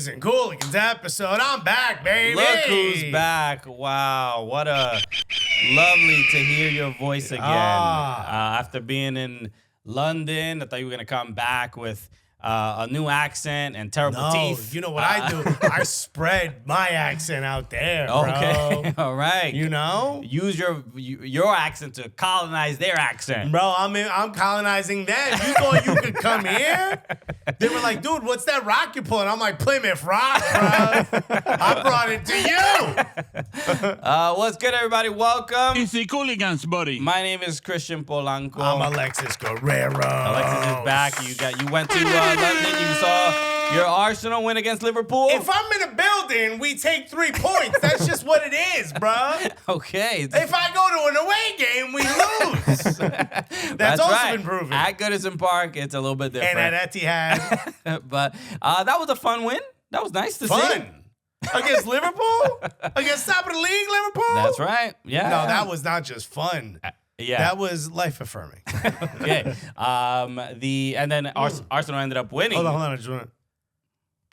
and Cooligans episode. I'm back, baby. Look who's back. Wow, what a lovely to hear your voice again. After being in London, I thought you were going to come back with a new accent and terrible teeth. You know what I do? I spread my accent out there, bro. Okay, all right. You know? Use your accent to colonize their accent. Bro, I'm colonizing them. You thought you could come here? They were like, dude, what's that rock you're pulling? I'm like, Plymouth Rock, bro. I brought it to you. What's good, everybody? Welcome. It's the Cooligans, buddy. My name is Christian Polanco. I'm Alexis Guerrero. Alexis is back. You went to London. You saw your Arsenal win against Liverpool. If I'm in a building, we take 3 points. That's just what it is, bro. Okay. If I go to an away game, we lose. That's also right. been proven. At Goodison Park, it's a little bit different. And at Etihad. But that was a fun win. That was nice to see. Against Liverpool? Against top of the league, Liverpool? That's right. Yeah. No, that was not just fun. Yeah. That was life affirming. Okay. And then Arsenal ended up winning. Hold on. I just want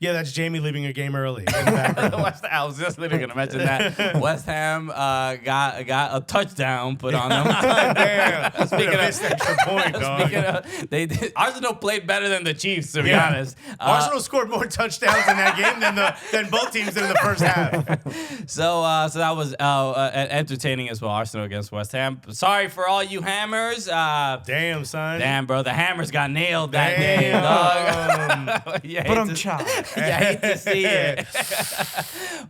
Yeah, that's Jamie leaving a game early. In the background. I was just literally gonna mention that West Ham got a touchdown put on them. Damn. Speaking of extra point, dog. Arsenal played better than the Chiefs, to be honest. Arsenal scored more touchdowns in that game than both teams did in the first half. So that was entertaining as well. Arsenal against West Ham. Sorry for all you Hammers. Damn, son. Damn, bro. The Hammers got nailed that day, dog. But I'm chopped. Yeah, I hate to see it.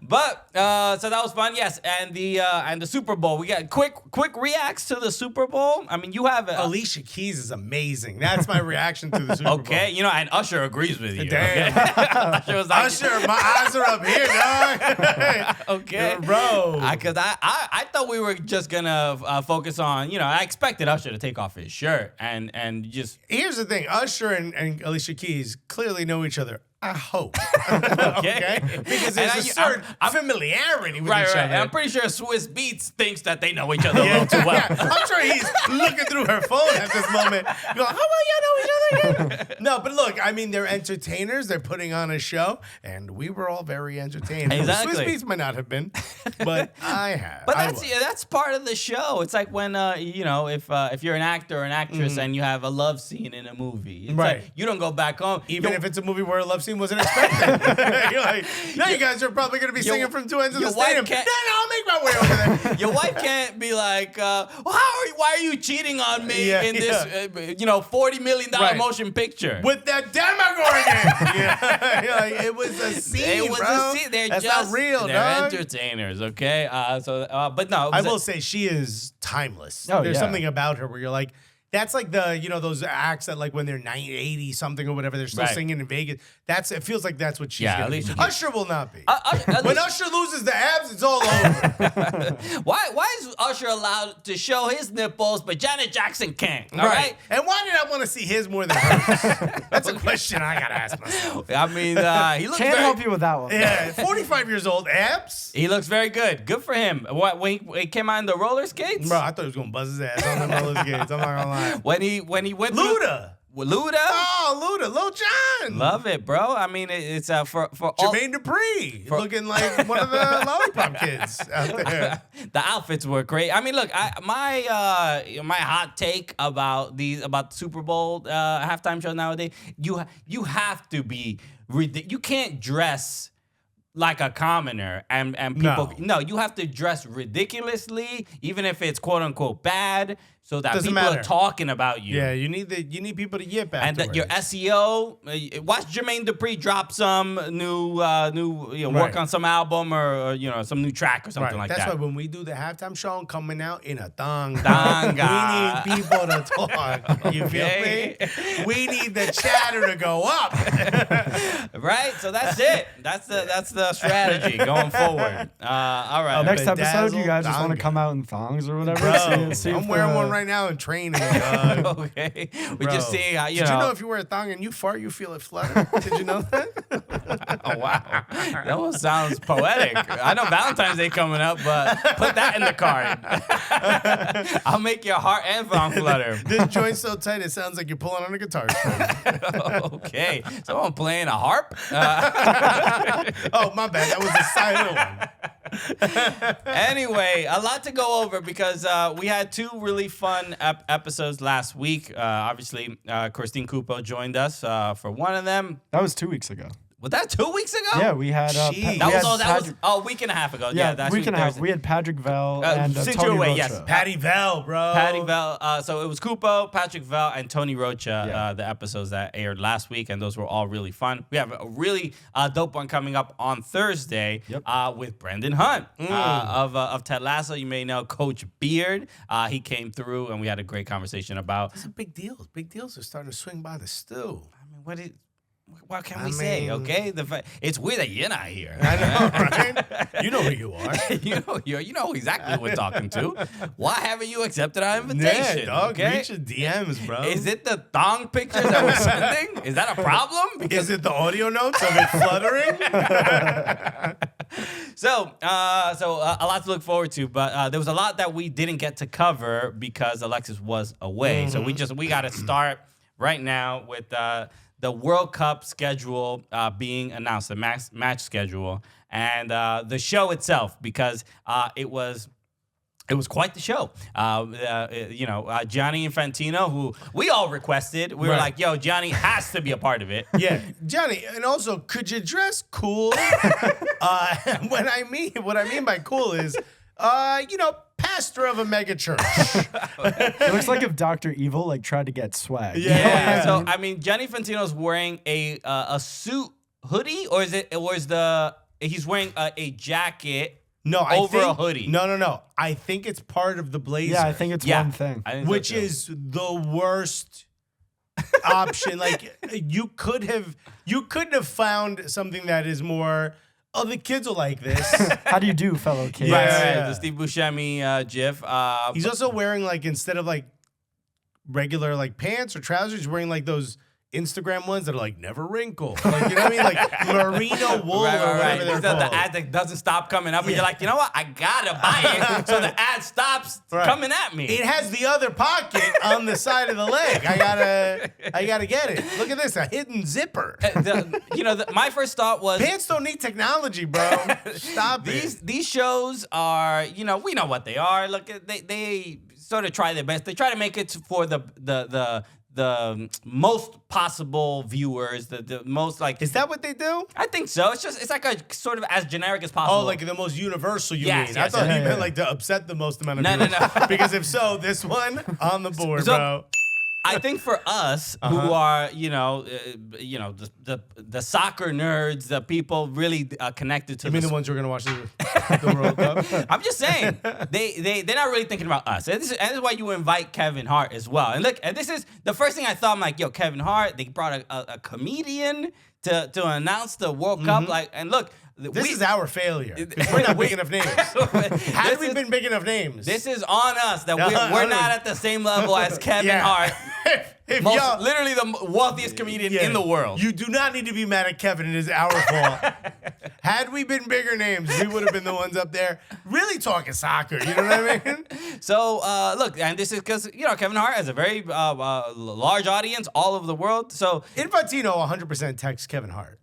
But so that was fun, yes. And the Super Bowl. We got quick reacts to the Super Bowl. I mean, you have Alicia Keys is amazing. That's my reaction to the Super Bowl. Okay, and Usher agrees with you. Damn. Okay? Usher, my eyes are up here, dog. Okay, bro. Because I thought we were just gonna focus on. I expected Usher to take off his shirt and just. Here's the thing: Usher and Alicia Keys clearly know each other. I hope. Okay. Because there's a certain familiarity with each other. And I'm pretty sure Swiss Beats thinks that they know each other a little too well. Yeah. I'm sure he's looking through her phone at this moment going, how well y'all know each other again? No, but look, I mean, they're entertainers. They're putting on a show, and we were all very entertained. Exactly. Swiss Beats might not have been, but I have. But that's part of the show. It's like when, if you're an actor or an actress and you have a love scene in a movie. It's right. Like, you don't go back home. Even if it's a movie where a love scene wasn't expected. You're like, no, you guys are probably going to be singing from two ends of the stadium. No, I'll make my way over there. Your wife can't be like, why are you cheating on me in this, $40 million motion picture? With that Demogorgon. Like, it was a scene, a scene. That's not real, they're dog. entertainers, okay? But no. I will say she is timeless. There's something about her where you're like, that's like those acts that like when they're 80 something or whatever, they're still singing in Vegas. It feels like that's what she's gonna be. Usher will not be. When Usher loses the abs, it's all over. Why is Usher allowed to show his nipples, but Janet Jackson can't? All right. And why did I want to see his more than hers? That's a question I gotta ask myself. I mean, he looks Can't help you with that one. Yeah, 45 years old, abs. He looks very good. Good for him. When he came out in the roller skates? Bro, I thought he was gonna buzz his ass on the roller skates. I'm not gonna lie. When he went Luda. Luda? Oh, Luda. Lil Jon. Love it, bro. I mean, it's for all... Jermaine Dupri. Looking like one of the Lollipop kids out there. The outfits were great. I mean, look, my hot take about the Super Bowl halftime show nowadays, you have to be... You can't dress like a commoner and people... No, you have to dress ridiculously, even if it's quote-unquote bad, so that people are talking about you. Yeah, you need people to yip afterwards. And your SEO, watch Jermaine Dupri drop some new work on some album or some new track or something like that. That's why when we do the halftime show, I'm coming out in a thong. Tanga. We need people to talk. You feel me? We need the chatter to go up. Right? So that's it. That's the strategy going forward. All right. Next episode, you guys just want to come out in thongs or whatever? I'm wearing one right now in training. Okay. We're just seeing how, Did you know if you wear a thong and you fart, you feel it flutter? Did you know that? Wow. That almost sounds poetic. I know Valentine's Day coming up, but put that in the card. I'll make your heart and thong flutter. This joint's so tight, it sounds like you're pulling on a guitar string. Okay. Someone playing a harp? Oh, my bad. That was a silent one. Anyway, a lot to go over because we had two really fun episodes last week. Obviously, Christine Cupo joined us for one of them. That was 2 weeks ago. Was that 2 weeks ago? Yeah, we had. That was a week and a half ago. Yeah, that's week and a half. We had Patrick Vell and Tony Rocha. Yes, Patty Vell, bro. Patty Vell. So it was Cupo, Patrick Vell, and Tony Rocha, the episodes that aired last week, and those were all really fun. We have a really dope one coming up on Thursday with Brendan Hunt of Ted Lasso. You may know Coach Beard. He came through, and we had a great conversation about. It's a big deal. Big deals are starting to swing by the stew. I mean, what can we say, okay? It's weird that you're not here. I know, right? You know who you are. you know exactly who we're talking to. Why haven't you accepted our invitation? Yeah, dog. Okay? Reach your DMs, bro. Is it the thong pictures that we're sending? Is that a problem? Is it the audio notes of it fluttering? So a lot to look forward to, but there was a lot that we didn't get to cover because Alexis was away. So we got to start right now with the World Cup schedule being announced, the match schedule, and the show itself, because it was quite the show. Gianni Infantino, who we all requested, we were like, yo, Gianni has to be a part of it. Yeah, Johnny, and also, could you dress cool? What I mean by cool is, pastor of a mega church. It looks like if Dr. Evil tried to get swag. Yeah. So I mean, Gianni Infantino's wearing a suit hoodie, or he's wearing a jacket? No, a hoodie. No. I think it's part of the blazer. Yeah, I think it's one thing. Which is the worst option. You couldn't have found something that is more. Oh, the kids will like this. How do you do, fellow kids? Right. The Steve Buscemi gif. He's also wearing instead of regular pants or trousers, he's wearing those Instagram ones that are never wrinkle. You know what I mean? Merino wool or whatever they're called. The ad that doesn't stop coming up, and you're like, you know what? I gotta buy it, so the ad stops coming at me. It has the other pocket on the side of the leg. I gotta get it. Look at this, a hidden zipper. My first thought was pants don't need technology, bro. Stop it. These shows are, we know what they are. Look, they sort of try their best. They try to make it for the most possible viewers, the most Is that what they do? I think so. It's like a sort of as generic as possible. Oh, the most universal you mean. I thought you meant to upset the most amount of people. No. Because if so, this one on the board, bro. I think for us who are, the soccer nerds, the people really connected to. You mean the ones who are gonna watch the World Cup? I'm just saying they're not really thinking about us, and this is why you invite Kevin Hart as well. And look, and this is the first thing I thought. I'm like, yo, Kevin Hart. They brought a comedian to announce the World Cup. And look. This is our failure. We're not big enough names. Had we been big enough names? This is on us that we're not at the same level as Kevin Hart. Literally the wealthiest comedian in the world. You do not need to be mad at Kevin. It is our fault. Had we been bigger names, we would have been the ones up there really talking soccer. You know what I mean? So, look, and this is because, Kevin Hart has a very large audience all over the world. So Infantino 100% texts Kevin Hart.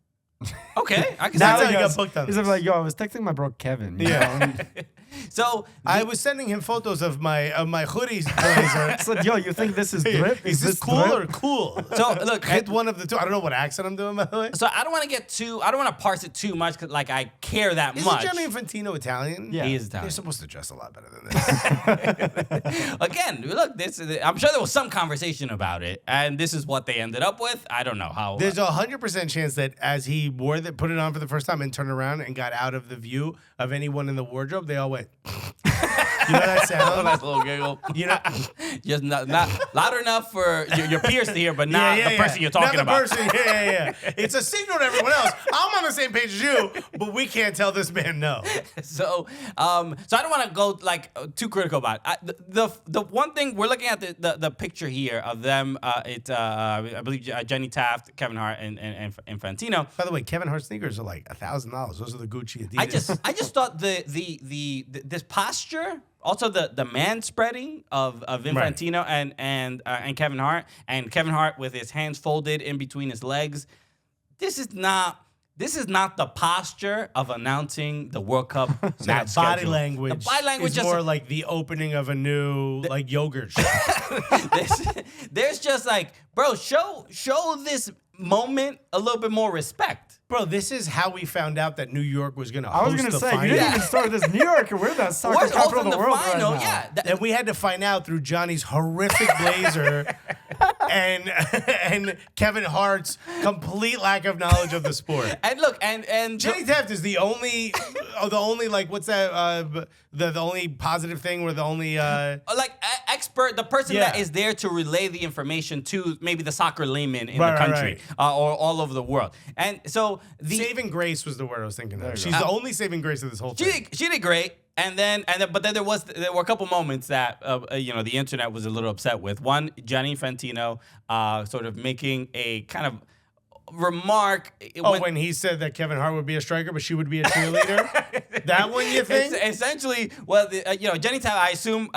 Okay, I can That's how you got booked on this. He's like, yo, I was texting my bro Kevin. So I was sending him photos of my hoodies blazer. It's like, yo, you think this is drip? Is this cool drip? or cool? So look, hit one of the two. I don't know what accent I'm doing, by the way. So I don't want to parse it too much because I care that much. Isn't Gianni Infantino Italian? Yeah, he is Italian. They're supposed to dress a lot better than this. Again, look, I'm sure there was some conversation about it, and this is what they ended up with. I don't know how. There's 100% chance that as he put it on for the first time and turned around and got out of the view of anyone in the wardrobe, they all went. You know that sound? Nice little giggle. You know, just not loud enough for your peers to hear, but not the person you're talking about. Not the person. Yeah. It's a signal to everyone else. I'm on the same page as you, but we can't tell this man no. So I don't want to go like too critical about it. The one thing we're looking at the picture here of them. I believe Jenny Taft, Kevin Hart, and Infantino. By the way, Kevin Hart sneakers are like $1,000. Those are the Gucci Adidas. I just thought this posture, also the man spreading of Infantino and Kevin Hart, and Kevin Hart with his hands folded in between his legs. This is not the posture of announcing the World Cup match body schedule. language. The body language is more like the opening of a new yogurt shop. there's just like, bro, show this moment a little bit more respect. Bro, this is how we found out that New York was going to host the final. I was going to say, you didn't even start this. New York, we're the soccer capital of the world final, right now. Yeah. And we had to find out through Johnny's horrific blazer and Kevin Hart's complete lack of knowledge of the sport. And look, and Jenny Taft is the only like, what's that? The only positive thing, or the only expert, the person that is there to relay the information to maybe the soccer layman in the country or all over the world. And so saving grace was the word I was thinking of. She's the only saving grace of this whole thing. She did great. But then there were a couple moments that the internet was a little upset with. One, Gianni Infantino sort of making a kind of remark. When he said that Kevin Hart would be a striker, but she would be a cheerleader? That one, you think? Essentially, well, Jenny Taft, I assume,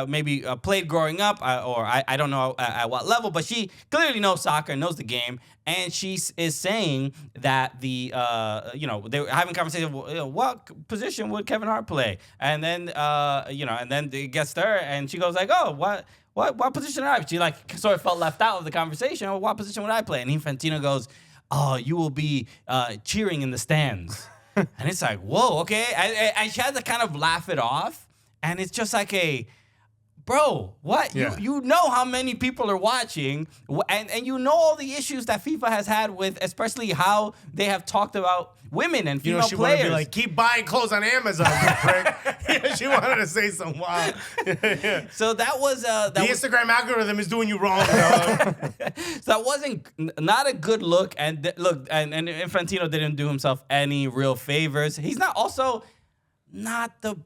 maybe played growing up, or I don't know at what level, but she clearly knows soccer, knows the game, and she is saying that they were having conversation. What position would Kevin Hart play? And then and then it gets to her, and she goes like, "Oh, what position would I?" She like sort of felt left out of the conversation. Oh, what position would I play? And Infantino goes, "Oh, you will be cheering in the stands." And it's like, whoa, okay. And she had to kind of laugh it off. And it's just like bro, what? Yeah. You know how many people are watching, and you know all the issues that FIFA has had with, especially how they have talked about women and female she players. Wanted to be like, keep buying clothes on Amazon, you prick. She wanted to say some wild. So that was the Instagram algorithm is doing you wrong, dog. So that wasn't not a good look. And and Infantino didn't do himself any real favors. He's not the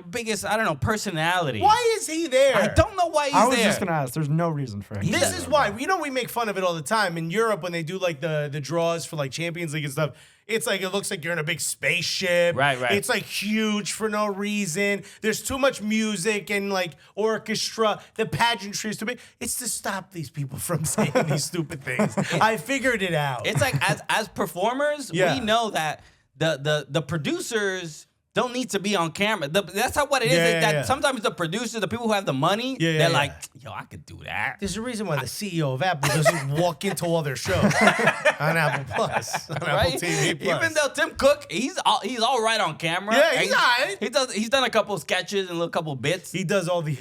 biggest, I don't know, personality. Why is he there? I don't know why he's there. I was just going to ask. There's no reason for him. This is why. We make fun of it all the time. In Europe, when they do like the draws for like Champions League and stuff, it's like, it looks like you're in a big spaceship. Right. It's like huge for no reason. There's too much music and like orchestra. The pageantry is too big. It's to stop these people from saying these stupid things. I figured it out. It's like, as performers, we know that the producers don't need to be on camera. That's not what it is. Sometimes the producers, the people who have the money, they're like, yo, I could do that. There's a reason why the CEO of Apple doesn't walk into all their shows on Apple Plus, on Apple TV Plus. Even though Tim Cook, he's all right on camera. Yeah, he's all right. He's done a couple of sketches and a couple bits. He does all the,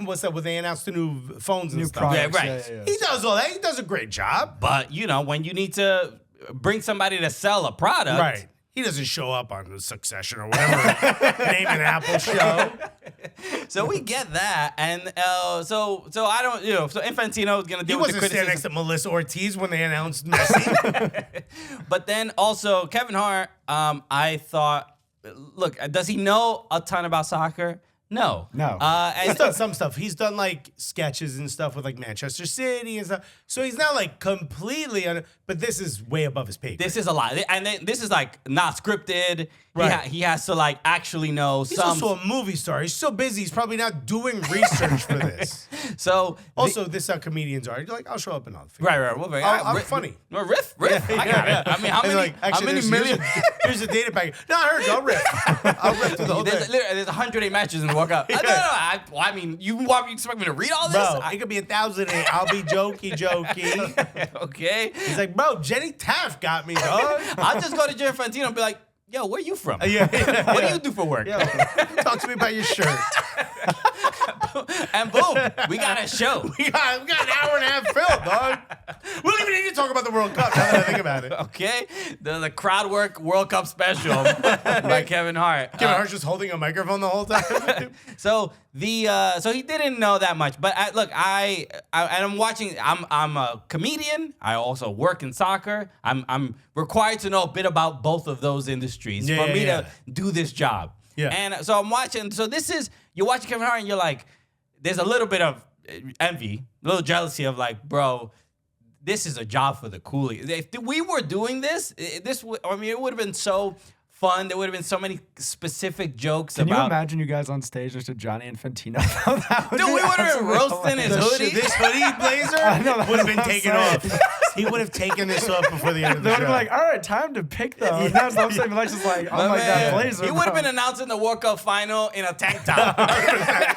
what's that, when they announced the new phones and stuff. Products, Yeah. He does all that. He does a great job. But, when you need to bring somebody to sell a product. Right. He doesn't show up on the Succession or whatever name an Apple show. So we get that, and so I don't, so Infantino is gonna deal with the criticism. He wasn't standing next to Melissa Ortiz when they announced Messi. But then also Kevin Hart, I thought, look, does he know a ton about soccer? No. He's done some stuff. He's done like sketches and stuff with like Manchester City and stuff. So he's not like completely but this is way above his pay grade. This is a lot. And this is like not scripted. Right. He has to like actually know He's also a movie star. He's so busy. He's probably not doing research for this. So also, this is how comedians are. You're like, I'll show up and I'll figure Right. I'm funny. Riff. Yeah. I got it. I mean, how many million? Here's the data package. No, I heard you. I'll riff through the whole thing. There's 108 matches in the World Cup. No. I mean, you expect me to read all this? Bro, it could be 1,000. I'll be jokey. Okay. He's like, bro, Jenny Taft got me, dog. I'll just go to Jim Infantino and be like, yo, where you from? Yeah. What do you do for work? Yo, talk to me about your shirt. And boom, we got a show. We got an hour and a half film, dog. We don't even need to talk about the World Cup now that I think about it. Okay, the crowd work World Cup special by Kevin Hart. Kevin Hart's just holding a microphone the whole time. So he didn't know that much, but I'm watching. I'm a comedian. I also work in soccer. I'm required to know a bit about both of those industries for me to do this job. Yeah. And so I'm watching. So you're watching Kevin Hart, and you're like, there's a little bit of envy, a little jealousy of like, bro, this is a job for the Cooligans. If we were doing this, it would have been so fun. There would have been so many specific jokes Can about. you imagine you guys on stage next to Johnny Infantino? Dude, we would have been roasting his hoodie. This hoodie blazer would have been taken off. He would have taken this off before the end of the show. They would have been like, all right, time to pick though. And that's what I'm saying. Alexis is like, oh my God, blazer. He would have been announcing the World Cup final in a tank top.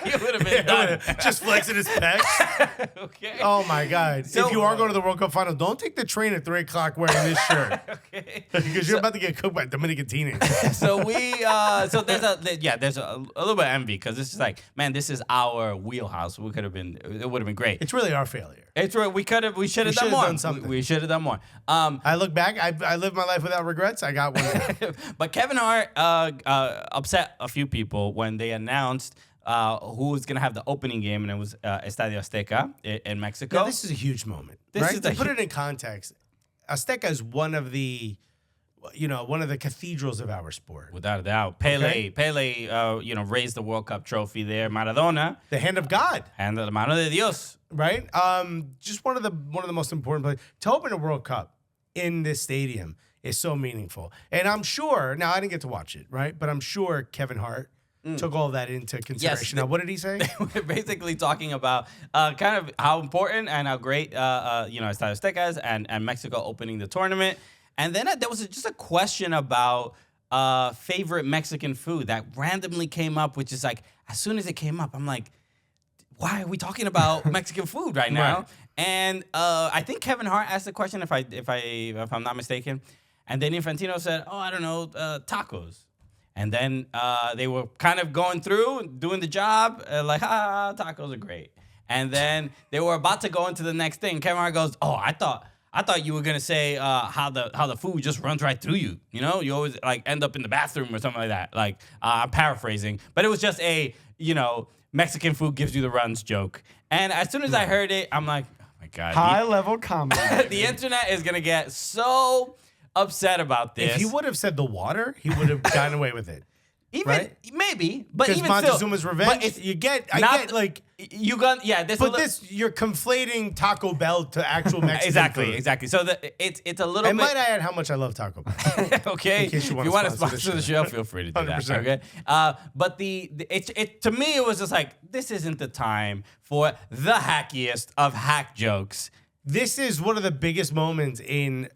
He would have been done. Just flexing his pecs. Okay. Oh my God. So, if you are going to the World Cup final, don't take the train at 3 o'clock wearing this shirt. Okay. Because you're about to get cooked by Dominican teenagers. So there's a little bit of envy because it's just like, man, this is our wheelhouse. It would have been great. It's really our failure. It's right. We should have done more. Done something. We should have done more. I look back. I lived my life without regrets. I got one. But Kevin Hart upset a few people when they announced who was gonna have the opening game, and it was Estadio Azteca in Mexico. Now, this is a huge moment. To put it in context, Azteca is one of the cathedrals of our sport. Without a doubt. Pele, raised the World Cup trophy there. Maradona, the hand of God. And la mano de Dios. Right? Just one of the most important places. To open a World Cup in this stadium is so meaningful. And I'm sure, now I didn't get to watch it, right? But I'm sure Kevin Hart took all that into consideration. Now, what did he say? We're basically talking about kind of how important and how great Estadio Azteca is and Mexico opening the tournament. And then there was just a question about favorite Mexican food that randomly came up, which is like, as soon as it came up, I'm like, why are we talking about Mexican food right now? Right. And I think Kevin Hart asked the question, if I'm not mistaken. And then Infantino said, oh, I don't know, tacos. And then they were kind of going through, doing the job, tacos are great. And then they were about to go into the next thing. Kevin Hart goes, oh, I thought you were gonna say how the food just runs right through you. You know, you always like end up in the bathroom or something like that. Like I'm paraphrasing, but it was just a Mexican food gives you the runs joke. And as soon as I heard it, I'm like, oh my God, high level comedy. The internet is gonna get so upset about this. If he would have said the water, he would have gotten away with it. Even right? Maybe, but even Montezuma's still, revenge. But you're conflating Taco Bell to actual Mexican food. Exactly. So it's a little bit. And might I add how much I love Taco Bell? Okay, in case you want to sponsor the show, feel free to do 100%. That. Okay, but to me it was just like, this isn't the time for the hackiest of hack jokes. This is one of the biggest moments in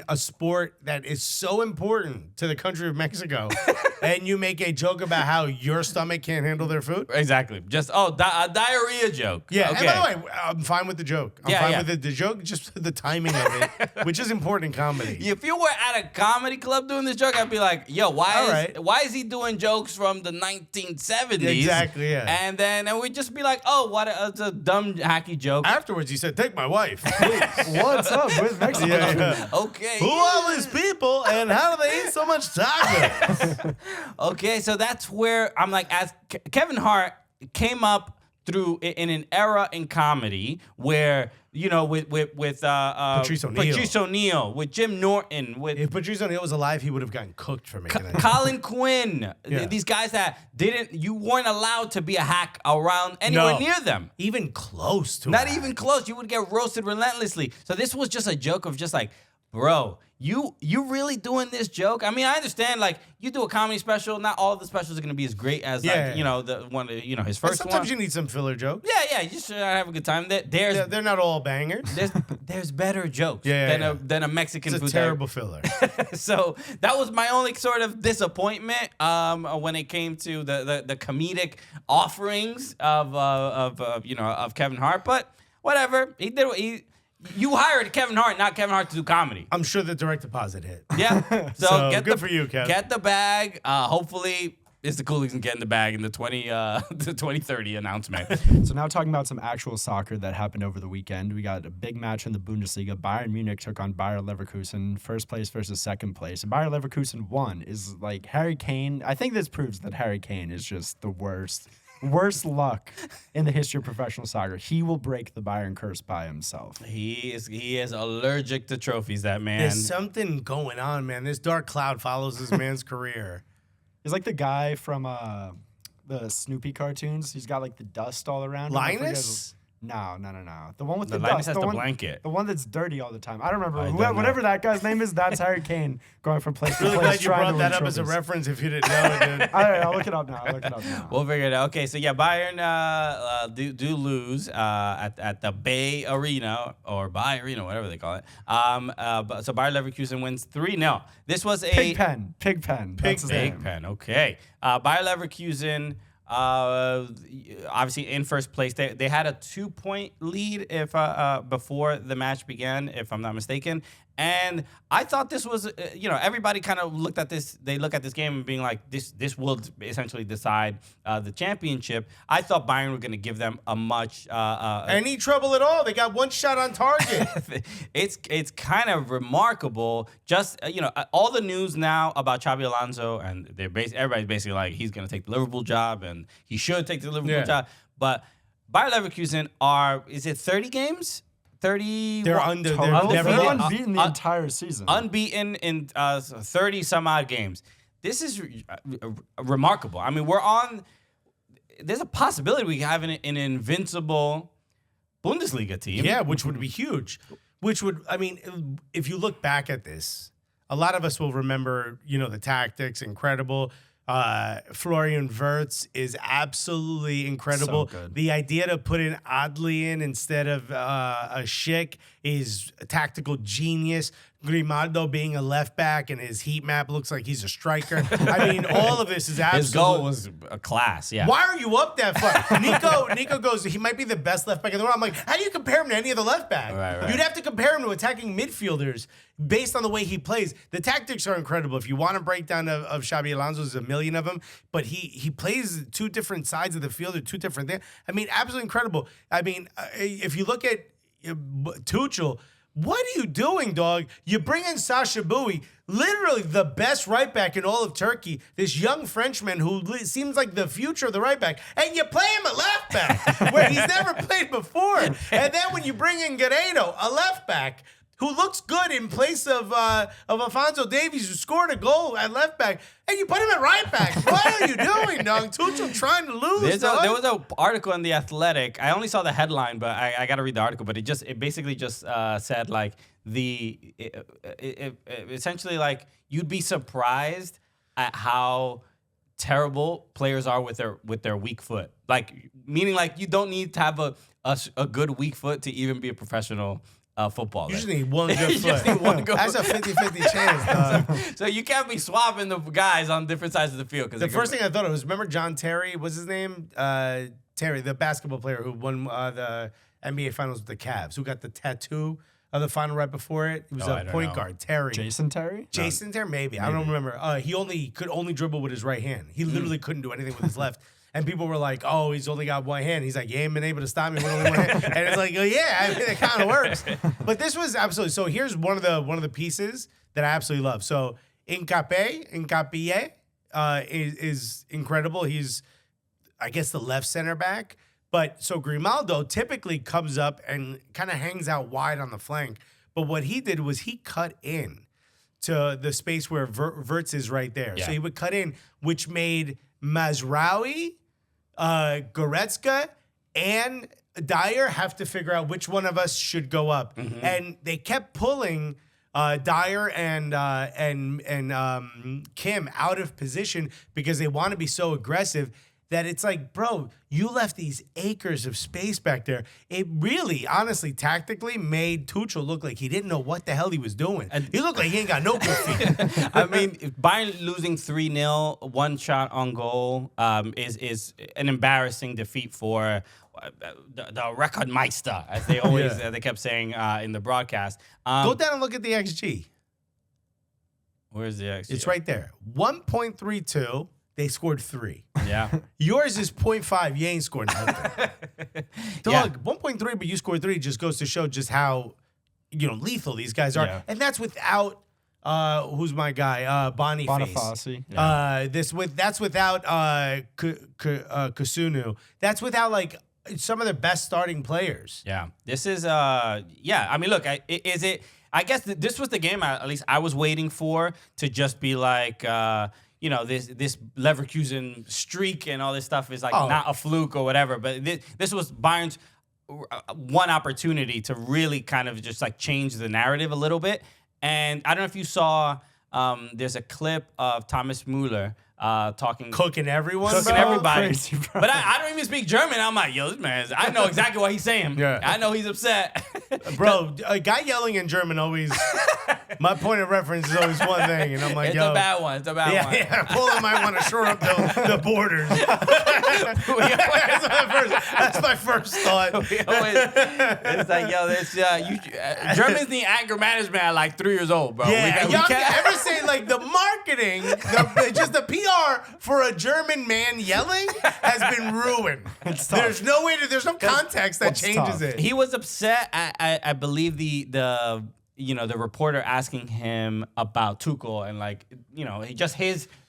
a sport that is so important to the country of Mexico, and you make a joke about how your stomach can't handle their food? Exactly. Just, a diarrhea joke. Yeah, okay. And by the way, I'm fine with the joke. I'm fine with the joke, just the timing of it, which is important in comedy. If you were at a comedy club doing this joke, I'd be like, yo, why is he doing jokes from the 1970s? Exactly, yeah. And we'd just be like, oh, it's a dumb, hacky joke. Afterwards, he said, take my wife, please. What's up with Mexico? Yeah. Okay. Who are these people and how do they eat so much tacos? Okay, so that's where I'm like, as Kevin Hart came up through in an era in comedy where, with Patrice O'Neal, with Jim Norton, if Patrice O'Neal was alive, he would have gotten cooked for making that. Colin Quinn, these guys that you weren't allowed to be a hack around anywhere near them. Even close to Not even close. You would get roasted relentlessly. So this was just a joke of just like, bro, you really doing this joke? I mean, I understand, like, you do a comedy special, not all of the specials are going to be as great as, the one, his first sometimes you need some filler jokes. Yeah, you just have a good time. They're not all bangers. There's better jokes than a Mexican food. It's a terrible filler. So that was my only sort of disappointment when it came to the comedic offerings of Kevin Hart. But whatever, he did. You hired Kevin Hart, not Kevin Hart, to do comedy. I'm sure the direct deposit hit. Yeah. So good for you, Kevin. Get the bag. Hopefully, is the Cooligans getting the bag in the 2030 announcement. So now talking about some actual soccer that happened over the weekend. We got a big match in the Bundesliga. Bayern Munich took on Bayer Leverkusen, first place versus second place. And Bayer Leverkusen won. Is like Harry Kane. I think this proves that Harry Kane is just the worst luck in the history of professional soccer. He will break the Bayern curse by himself. He is allergic to trophies, that man. There's something going on, man. This dark cloud follows this man's career. He's like the guy from the Snoopy cartoons. He's got like the dust all around him. Linus? No. The one with the Linus dust. has the the one, blanket. The one that's dirty all the time. I don't remember. I don't Whatever know. that guy's name is, that's Harry Kane going from place to Really place. glad you trying to brought that win up as a trophies. reference if you didn't know it, dude. I'll look it up now. We'll figure it out. Okay, so yeah, Bayern do lose at the Bay Arena or Bay Arena, whatever they call it. So Bayer Leverkusen wins 3-0. This was a Pigpen. Big Pen. Okay. Bayer Leverkusen. Obviously in first place. They had a 2-point lead if before the match began, if I'm not mistaken. And I thought this was, everybody kind of looked at this. They look at this game and being like, this will essentially decide the championship. I thought Bayern were going to give them a much Any trouble at all? They got one shot on target. It's kind of remarkable. Just all the news now about Xabi Alonso, and everybody's basically like he's going to take the Liverpool job, and he should take the Liverpool job. But Bayer Leverkusen is it 30 games? 30. They're under. They're Never unbeaten the entire season. Unbeaten in 30 some odd games. This is remarkable. I mean, there's a possibility we have an invincible Bundesliga team. Yeah, which would be huge. If you look back at this, a lot of us will remember, the tactics, incredible. Florian Wirtz is absolutely incredible. So good. The idea to put in Adli in instead of a Schick is a tactical genius. Grimaldo being a left back and his heat map looks like he's a striker. All of this is absolutely. His goal was a class, yeah. Why are you up that far? Nico goes, he might be the best left back in the world. I'm like, how do you compare him to any other left back? Right. You'd have to compare him to attacking midfielders based on the way he plays. The tactics are incredible. If you want a breakdown of Xabi Alonso, there's a million of them, but he plays two different sides of the field or two different things. Absolutely incredible. If you look at Tuchel, what are you doing, dog? You bring in Sasha Bowie, literally the best right back in all of Turkey, this young Frenchman who seems like the future of the right back, and you play him at left back, where he's never played before. And then when you bring in Guerrero, a left back, who looks good in place of Alphonso Davies, who scored a goal at left back, and you put him at right back. What are you doing, dog? Tuchel trying to lose, dog. There was an article in The Athletic. I only saw the headline, but I got to read the article. But it basically just said, like, essentially, like, you'd be surprised at how terrible players are with their weak foot. Like, meaning, like, you don't need to have a good weak foot to even be a professional footballer. You just need one good foot. That's a 50-50 chance, dog. So you can't be swapping the guys on different sides of the field. The first thing I thought of was, remember John Terry? What's his name? Terry, the basketball player who won the NBA Finals with the Cavs, who got the tattoo of the final right before it. He was a point guard. Terry. Jason Terry? Terry? Maybe. I don't remember. He could only dribble with his right hand. He literally couldn't do anything with his left. And people were like, "Oh, he's only got one hand." He's like, "You ain't been able to stop me with only one hand." And it's like, "Oh yeah, it kind of works." But this was absolutely. So here's one of the pieces that I absolutely love. So Nkapie is incredible. He's, I guess, the left center back. But so Grimaldo typically comes up and kind of hangs out wide on the flank. But what he did was he cut in to the space where Wirtz is right there. Yeah. So he would cut in, which made Mazraoui, Goretzka, and Dyer have to figure out which one of us should go up. Mm-hmm. And they kept pulling Dyer and Kim out of position because they want to be so aggressive that it's like, bro, you left these acres of space back there. It really, honestly, tactically made Tuchel look like he didn't know what the hell he was doing. He looked like he ain't got no good feet. Bayern losing 3-0, one shot on goal, is an embarrassing defeat for the Rekordmeister, as they always they kept saying in the broadcast. Go down and look at the XG. Where's the XG? It's right there. 1.32. They scored 3. Yeah. Yours is 0.5. You ain't scored nothing. Dog, 1.3, but you scored 3 just goes to show just how, lethal these guys are. Yeah. And that's without, who's my guy? Boniface. Yeah. That's without Kusunu. That's without, like, some of the best starting players. Yeah. This is, I mean, look, I guess this was the game at least I was waiting for to just be like, this Leverkusen streak and all this stuff is like not a fluke or whatever. But this was Bayern's one opportunity to really kind of just like change the narrative a little bit. And I don't know if you saw, there's a clip of Thomas Müller cooking everyone, everybody. Crazy, but I don't even speak German. I'm like, yo, this man, I know exactly what he's saying. Yeah. I know he's upset. Bro, a guy yelling in German always, my point of reference is always one thing. And I'm like, it's yo. a bad one. It's a bad one. Yeah, Poland might want to shore up the borders. That's my first thought. It's like, yo, Germans need anger management at like 3 years old, bro. Yeah, y'all ever say like the marketing, just the PR for a German man yelling has been ruined. There's no context that changes it. He was upset. I believe the reporter asking him about Tuchel and like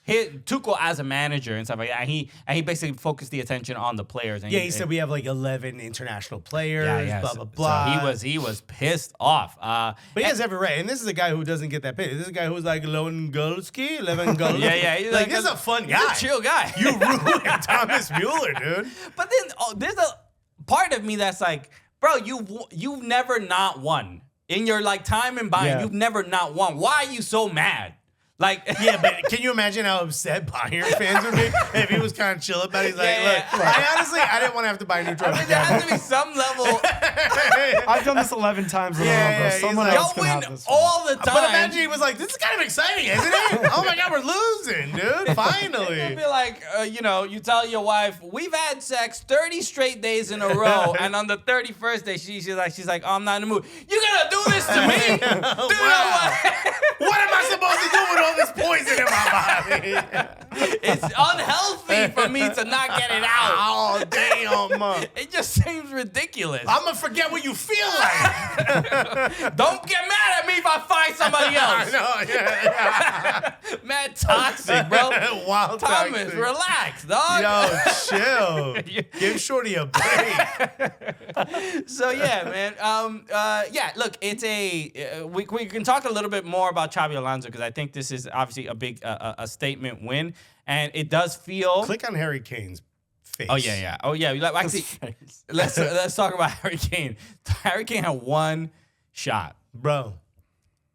his Tuchel as a manager and stuff like that. And he basically focused the attention on the players. And he said we have like 11 international players. Blah blah blah. So he was pissed off. But he has every right. And this is a guy who doesn't get that pissed. This is a guy who's like Lewandowski. Yeah. He's like this is a fun guy. He's a chill guy. You ruined Thomas Müller, dude. But then there's a part of me that's like, bro, you've never not won in your like time in Bayern. Yeah. You've never not won. Why are you so mad? Like, yeah, but can you imagine how upset Bayern fans would be if he was kind of chill about it? He's like, look, I didn't want to have to buy a new trophy. I mean, there has to be some level. I've done this 11 times in a row, bro. Someone else can have this all the time. But imagine he was like, this is kind of exciting, isn't it? Oh my God, we're losing, dude. Finally. You'll be like, you tell your wife, we've had sex 30 straight days in a row, and on the 31st day, she's like, oh, I'm not in the mood. You're gonna do this to me? Dude, wow. What am I supposed to do with all this poison in my body? It's unhealthy for me to not get it out. Oh, damn. It just seems ridiculous. I'm going to forget what you feel like. Don't get mad at me if I find somebody else. I know, yeah. Mad toxic, bro. Wild Thomas, toxic. Relax, dog. Yo, chill. Give Shorty a break. So, yeah, man. Look, it's we can talk a little bit more about Xabi Alonso because I think this is obviously a big a statement win, and it does feel. Click on Harry Kane's face. Oh yeah. Actually, let's talk about Harry Kane. Harry Kane had one shot, bro.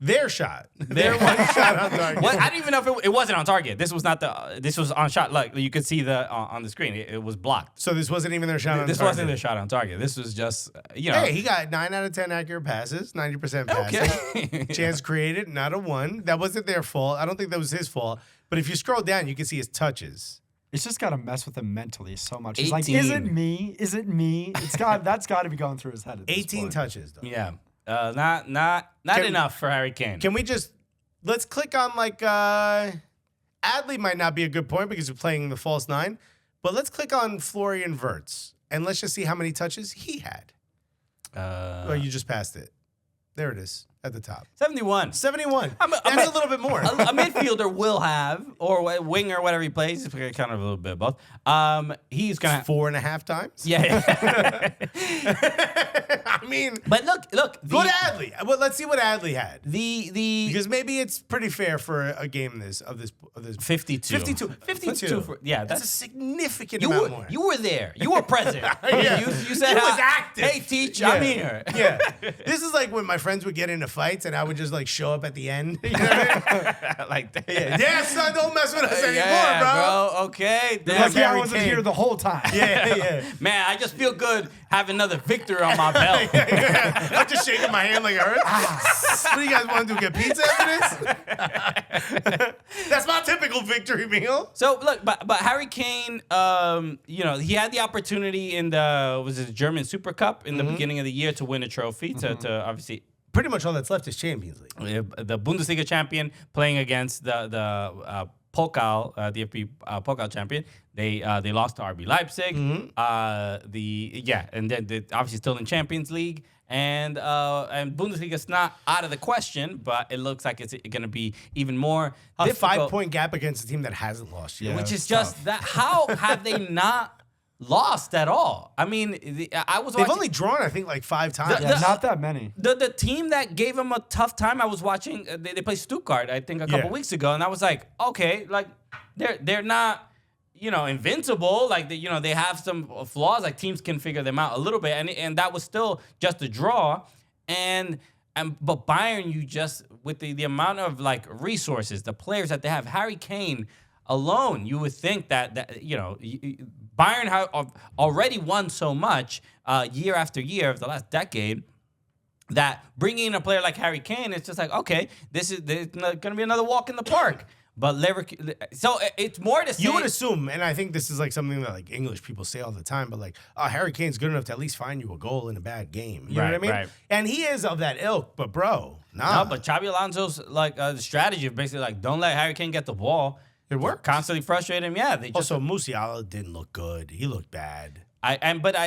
Their shot. Their one shot on target. I didn't even know if it wasn't on target. This was not this was on shot. Like you could see on the screen, it was blocked. So this wasn't even their shot on target. This wasn't their shot on target. This was just Hey, he got 9 out of 10 accurate passes, 90% passing. Okay. Chance created, not a 1. That wasn't their fault. I don't think that was his fault. But if you scroll down, you can see his touches. It's just got to mess with him mentally so much. He's like, is it me? Is it me? That's got to be going through his head. At this 18 point. touches, though. Yeah. Not enough for Harry Kane. Can we let's click on like Adley might not be a good point because you're playing the false 9, but let's click on Florian Wirtz and let's just see how many touches he had. You just passed it. There it is at the top. 71. 71. That's a little bit more. A midfielder will have, or a winger, whatever he plays, kind of a little bit of both. He's going to 4.5 times? Yeah. I mean, but look. Good Adley. Well, let's see what Adley had. Because maybe it's pretty fair for a game of this 52. 52. That's a significant amount more. You were there. You were present. Yeah. You said he was active. Hey, teach, I'm here. Yeah. This is like when my friends would get into fights and I would just like show up at the end. You know what I mean? Like that. Yeah, son, don't mess with us anymore, bro. Okay. Like, I wasn't here the whole time. Yeah. Man, I just feel good having another victory on my belt. I'm just shaking my hand like it hurts. What do you guys want to do? Get pizza after this? That's my typical victory meal. So look, but Harry Kane, he had the opportunity in the German Super Cup in the beginning of the year to win a trophy to obviously. Pretty much all that's left is Champions League. The Bundesliga champion playing against the Pokal, DFB Pokal champion. They lost to RB Leipzig. And then obviously still in Champions League. And Bundesliga is not out of the question, but it looks like it's going to be even more a difficult. 5-point gap against a team that hasn't lost yet. Which is just that. How have they not lost at all? I mean, I was watching. They've only drawn, I think, like 5 times. Not that many. The team that gave them a tough time, I was watching, they played Stuttgart, I think, a couple weeks ago, and I was like, okay, like, they're not, invincible. Like, they have some flaws. Like, teams can figure them out a little bit, and that was still just a draw. But Bayern, you just, with the amount of, like, resources, the players that they have, Harry Kane alone, you would think that Bayern have already won so much year after year of the last decade that bringing in a player like Harry Kane, it's just like, okay, there's going to be another walk in the park. But Leverkusen, so it's more to say. You would assume, and I think this is like something that like English people say all the time, but like, Harry Kane's good enough to at least find you a goal in a bad game. You know what I mean? Right. And he is of that ilk, but bro, nah. No, but Xabi Alonso's like strategy of basically like, don't let Harry Kane get the ball. It worked. Constantly frustrate him. Yeah. They just, also, Musiala didn't look good. He looked bad.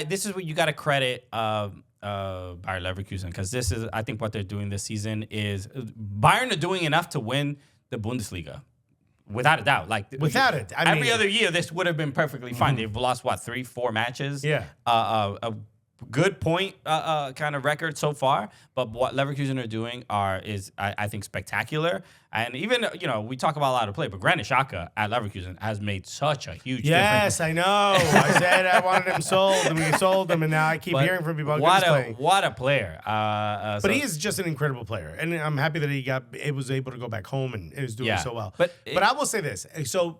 This is what you got to credit Bayern Leverkusen, because this is, I think, what they're doing this season is Bayern are doing enough to win the Bundesliga. Without a doubt. Without it. Every other year, this would have been perfectly fine. They've lost, 3-4 matches? Yeah. A good point kind of record so far. But what Leverkusen are doing is I think, spectacular. And even, we talk about a lot of play, but Granit Xhaka at Leverkusen has made such a huge difference. Yes, I know. I said I wanted him sold, and we sold him, and now I keep hearing from people about what a player. But he is just an incredible player. And I'm happy that he was able to go back home and is doing so well. But I will say this. So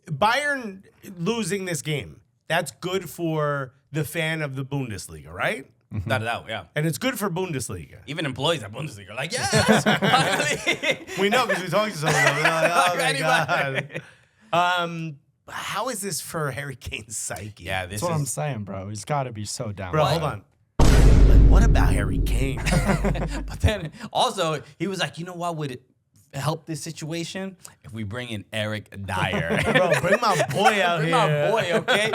Bayern losing this game, that's good for the fan of the Bundesliga, right? Without a doubt, yeah. And it's good for Bundesliga. Even employees at Bundesliga are like, yes, finally. We know because we talked to someone. We're like, oh, my God. How is this for Harry Kane's psyche? Yeah, that's what I'm saying, bro. He's got to be so down. Bro, hold on. What about Harry Kane? But then also, he was like, you know what would help this situation? If we bring in Eric Dyer. Bro, bring my boy out bring here. My boy, okay?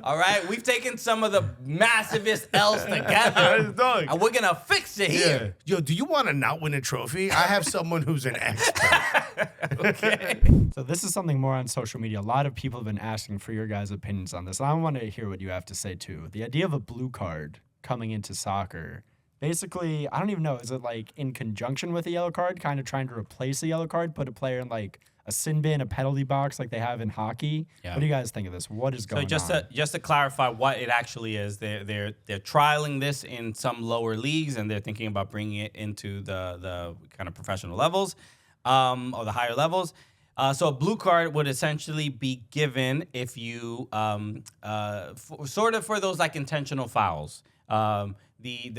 All right? We've taken some of the massivest L's together, and we're going to fix it here. Yeah. Yo, do you want to not win a trophy? I have someone who's an expert. Okay. So this is something more on social media. A lot of people have been asking for your guys' opinions on this. I want to hear what you have to say, too. The idea of a blue card coming into soccer. Basically, I don't even know. Is it like in conjunction with a yellow card, kind of trying to replace a yellow card, put a player in like a sin bin, a penalty box like they have in hockey? Yeah. What do you guys think of this? What is going on? So just to clarify what it actually is, they're trialing this in some lower leagues, and they're thinking about bringing it into the kind of professional levels or the higher levels. So a blue card would essentially be given if you sort of for those like intentional fouls. The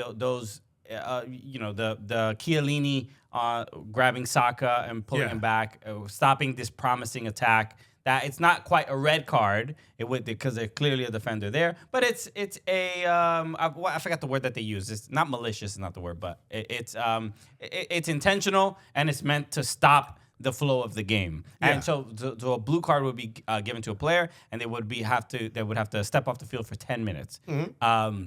Chiellini grabbing Saka and pulling him back, stopping this promising attack. That it's not quite a red card. It would, because there's clearly a defender there, but it's I forgot the word that they use. It's not malicious, is not the word, but it's intentional, and it's meant to stop the flow of the game. Yeah. And so a blue card would be given to a player, and they would have to step off the field for 10 minutes. Mm-hmm.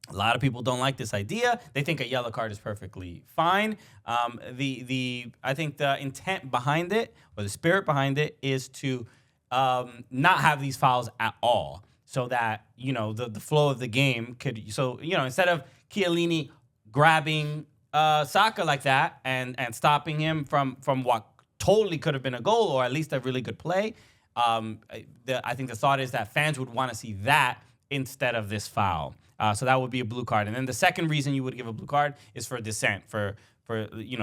A lot of people don't like this idea. They think a yellow card is perfectly fine. I think the intent behind it, or the spirit behind it, is to not have these fouls at all, so that the flow of the game could. So instead of Chiellini grabbing Saka like that and stopping him from what totally could have been a goal, or at least a really good play, I think the thought is that fans would want to see that instead of this foul. So that would be a blue card. And then the second reason you would give a blue card is for dissent, for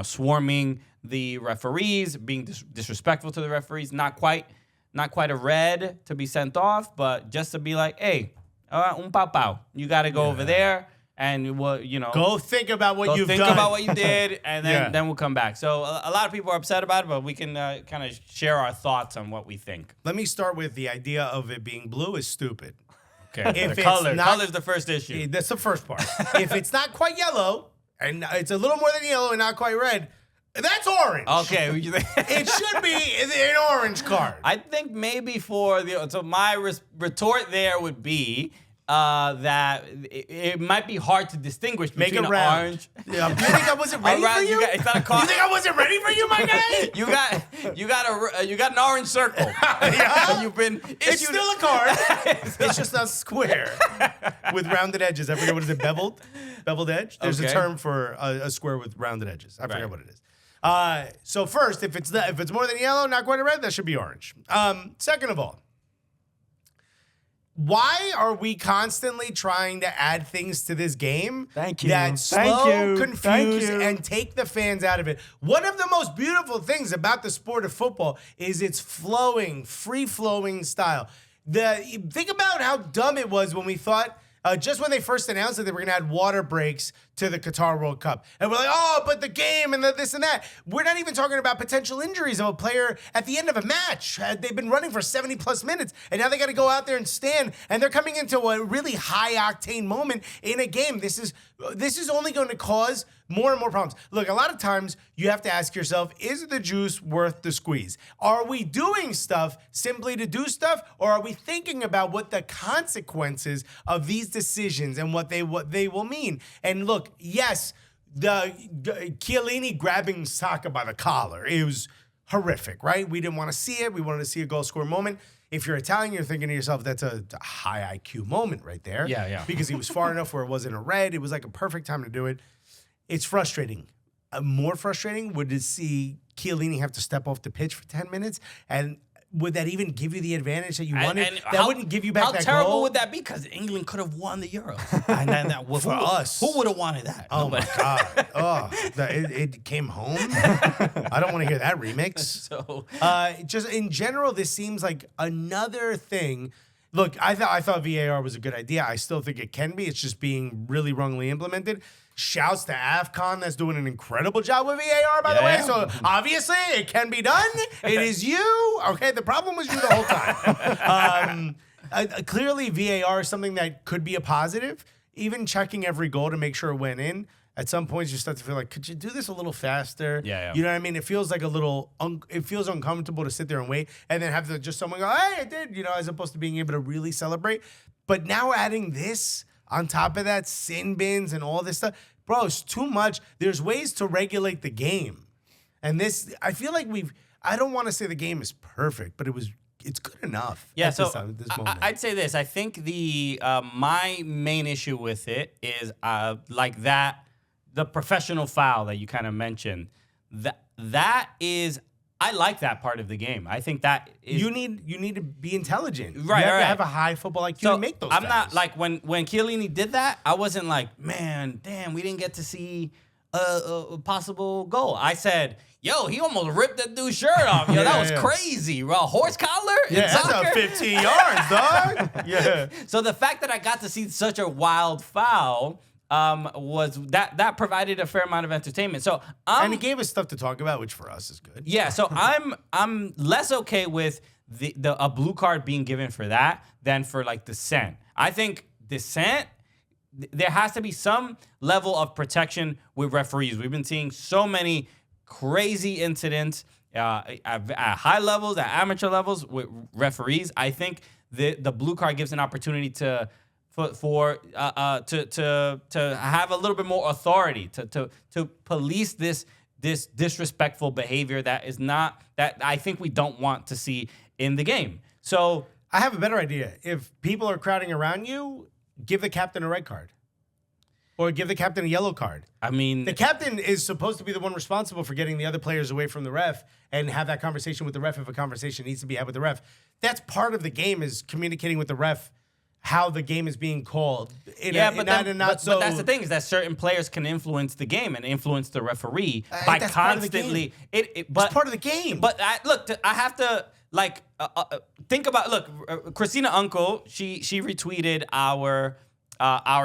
swarming the referees, being disrespectful to the referees. Not quite a red to be sent off, but just to be like, hey, un pau. You got to go over there and go think about what you've done. Think about what you did, and then we'll come back. So a lot of people are upset about it, but we can kind of share our thoughts on what we think. Let me start with the idea of it being blue is stupid. Okay. If color's the first issue. That's the first part. If it's not quite yellow, and it's a little more than yellow and not quite red, That's orange. Okay. It should be an orange card. I think maybe so my retort there would be that it might be hard to distinguish between an orange. Yeah, you think I wasn't ready for you? It's not a card. You think I wasn't ready for you, my guy? you got an orange circle. Yeah. You've been issued. It's still a card. It's just a square with rounded edges. I forget what is it, beveled edge. There's a term for a square with rounded edges. I forget what it is. So first, if it's more than yellow, not quite a red, that should be orange. Second of all, why are we constantly trying to add things to this game that slow, confuse, and take the fans out of it? One of the most beautiful things about the sport of football is its flowing, free-flowing style. Think about how dumb it was when we thought, just when they first announced that they were going to add water breaks to the Qatar World Cup. And we're like, oh, but the game and this and that. We're not even talking about potential injuries of a player at the end of a match. They've been running for 70-plus minutes, and now they got to go out there and stand, and they're coming into a really high-octane moment in a game. This is only going to cause more and more problems. Look, a lot of times you have to ask yourself, is the juice worth the squeeze? Are we doing stuff simply to do stuff, or are we thinking about what the consequences of these decisions and what they will mean? And look, yes, the Chiellini grabbing Saka by the collar, it was horrific, right? We didn't want to see it. We wanted to see a goal score moment. If you're Italian, you're thinking to yourself, that's a high IQ moment right there. Yeah. Because he was far enough where it wasn't a red. It was like a perfect time to do it. It's frustrating. More frustrating would to see Chiellini have to step off the pitch for 10 minutes, and would that even give you the advantage that you wanted? That wouldn't give you back that goal. How terrible would that be? Because England could have won the Euro. And then for us. Who would have wanted that? Oh, my God. Oh, it came home? I don't want to hear that remix. So, just in general, this seems like another thing. Look, I thought VAR was a good idea. I still think it can be. It's just being really wrongly implemented. Shouts to AFCON that's doing an incredible job with VAR, by the way. So obviously it can be done. It is you. Okay, the problem was you the whole time. Clearly VAR is something that could be a positive. Even checking every goal to make sure it went in. At some points you start to feel like, could you do this a little faster? Yeah. You know what I mean? It feels like it feels uncomfortable to sit there and wait and then have just someone go, hey, I did, as opposed to being able to really celebrate. But now adding this on top of that, sin bins and all this stuff, bro, it's too much. There's ways to regulate the game. And this, I feel like I don't want to say the game is perfect, but it's good enough. Yeah, so this moment. I'd say this. I think my main issue with it is the professional foul that you kind of mentioned. That is, I like that part of the game. I think that is... You need to be intelligent. Right, you have to have a high football IQ to make those I'm fouls. not, like, when Chiellini did that, I wasn't like, man, damn, we didn't get to see a possible goal. I said, yo, he almost ripped that dude's shirt off. Yo, that was crazy. Bro, horse collar in soccer? That's 15 yards, dog. Yeah. So the fact that I got to see such a wild foul... was that provided a fair amount of entertainment. So and it gave us stuff to talk about, which for us is good. Yeah, so I'm less okay with a blue card being given for that than for like dissent. I think dissent, there has to be some level of protection with referees. We've been seeing so many crazy incidents at high levels, at amateur levels with referees. I think the blue card gives an opportunity to have a little bit more authority to police this disrespectful behavior that I think we don't want to see in the game. So I have a better idea. If people are crowding around you, give the captain a red card. Or give the captain a yellow card. I mean... The captain is supposed to be the one responsible for getting the other players away from the ref and have that conversation with the ref if a conversation needs to be had with the ref. That's part of the game, is communicating with the ref how the game is being called. But that's the thing, is that certain players can influence the game and influence the referee by constantly... It's part of the game. But I have to... think about... Look, Christina Uncle, she retweeted our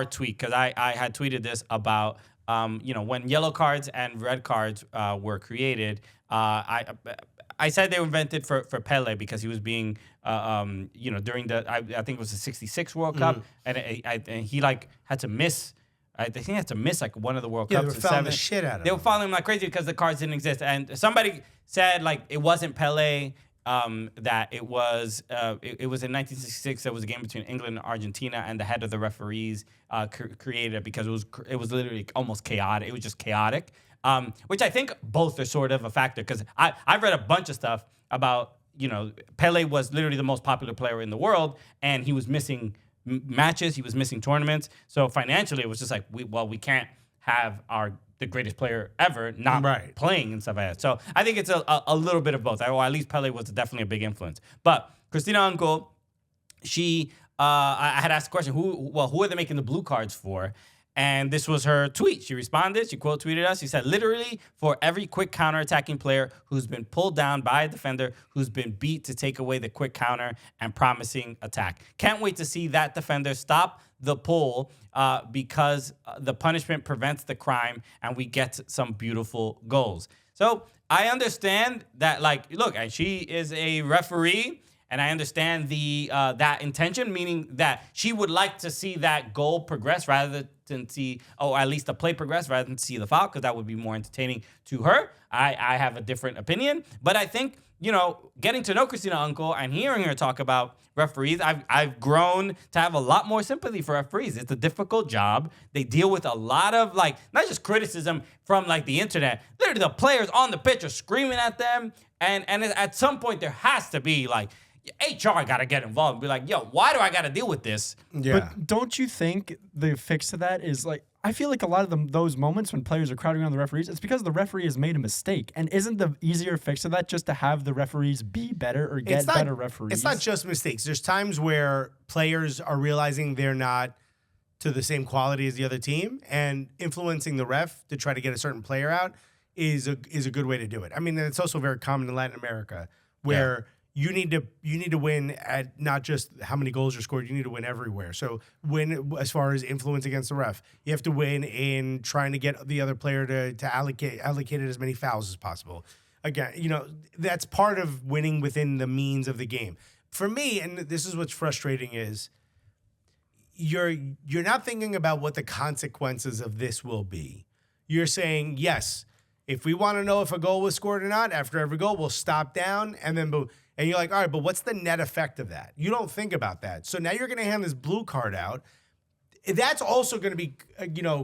tweet, because I had tweeted this about, when yellow cards and red cards were created, I said they were invented for Pele because he was being, during I think it was the '66 World Cup, and he had to miss I think he had to miss like one of the World Yeah, Cups. they were fouling the shit out of They him. were fouling him like crazy because the cards didn't exist. And somebody said like it wasn't Pele, that it was in 1966. There was a game between England and Argentina, and the head of the referees created it because it was literally almost chaotic. It was just chaotic, which I think both are sort of a factor because I've read a bunch of stuff about, Pele was literally the most popular player in the world, and he was missing matches, he was missing tournaments. So financially, it was just like, we can't have the greatest player ever not playing and stuff like that. So I think it's a little bit of both. Or at least Pele was definitely a big influence. But Christina Uncle, she, I had asked the question, who are they making the blue cards for? And this was her tweet. She responded. She quote tweeted us. She said, literally for every quick counterattacking player who's been pulled down by a defender, who's been beat to take away the quick counter and promising attack. Can't wait to see that defender stop the pull because the punishment prevents the crime and we get some beautiful goals. So I understand that, look, she is a referee. And I understand that intention, meaning that she would like to see that goal progress rather than see, at least the play progress rather than see the foul, because that would be more entertaining to her. I have a different opinion. But I think, getting to know Christina Uncle and hearing her talk about referees, I've grown to have a lot more sympathy for referees. It's a difficult job. They deal with a lot of, not just criticism from, the internet. Literally, the players on the pitch are screaming at them. And at some point, there has to be, HR got to get involved and be like, yo, why do I got to deal with this? Yeah. But don't you think the fix to that is I feel like a lot of those moments when players are crowding around the referees, it's because the referee has made a mistake. And isn't the easier fix to that just to have the referees be better or get better referees? It's not just mistakes. There's times where players are realizing they're not to the same quality as the other team, and influeing the ref to try to get a certain player out is a good way to do it. I mean, it's also very common in Latin America where you need to win at not just how many goals are scored. You need to win everywhere. So win as far as influence against the ref. You have to win in trying to get the other player to allocate as many fouls as possible. Again, that's part of winning within the means of the game. For me, and this is what's frustrating, is you're not thinking about what the consequences of this will be. You're saying, yes, if we want to know if a goal was scored or not, after every goal, we'll stop down and then boom. And you're like, all right, but what's the net effect of that? You don't think about that. So now you're going to hand this blue card out. That's also going to be,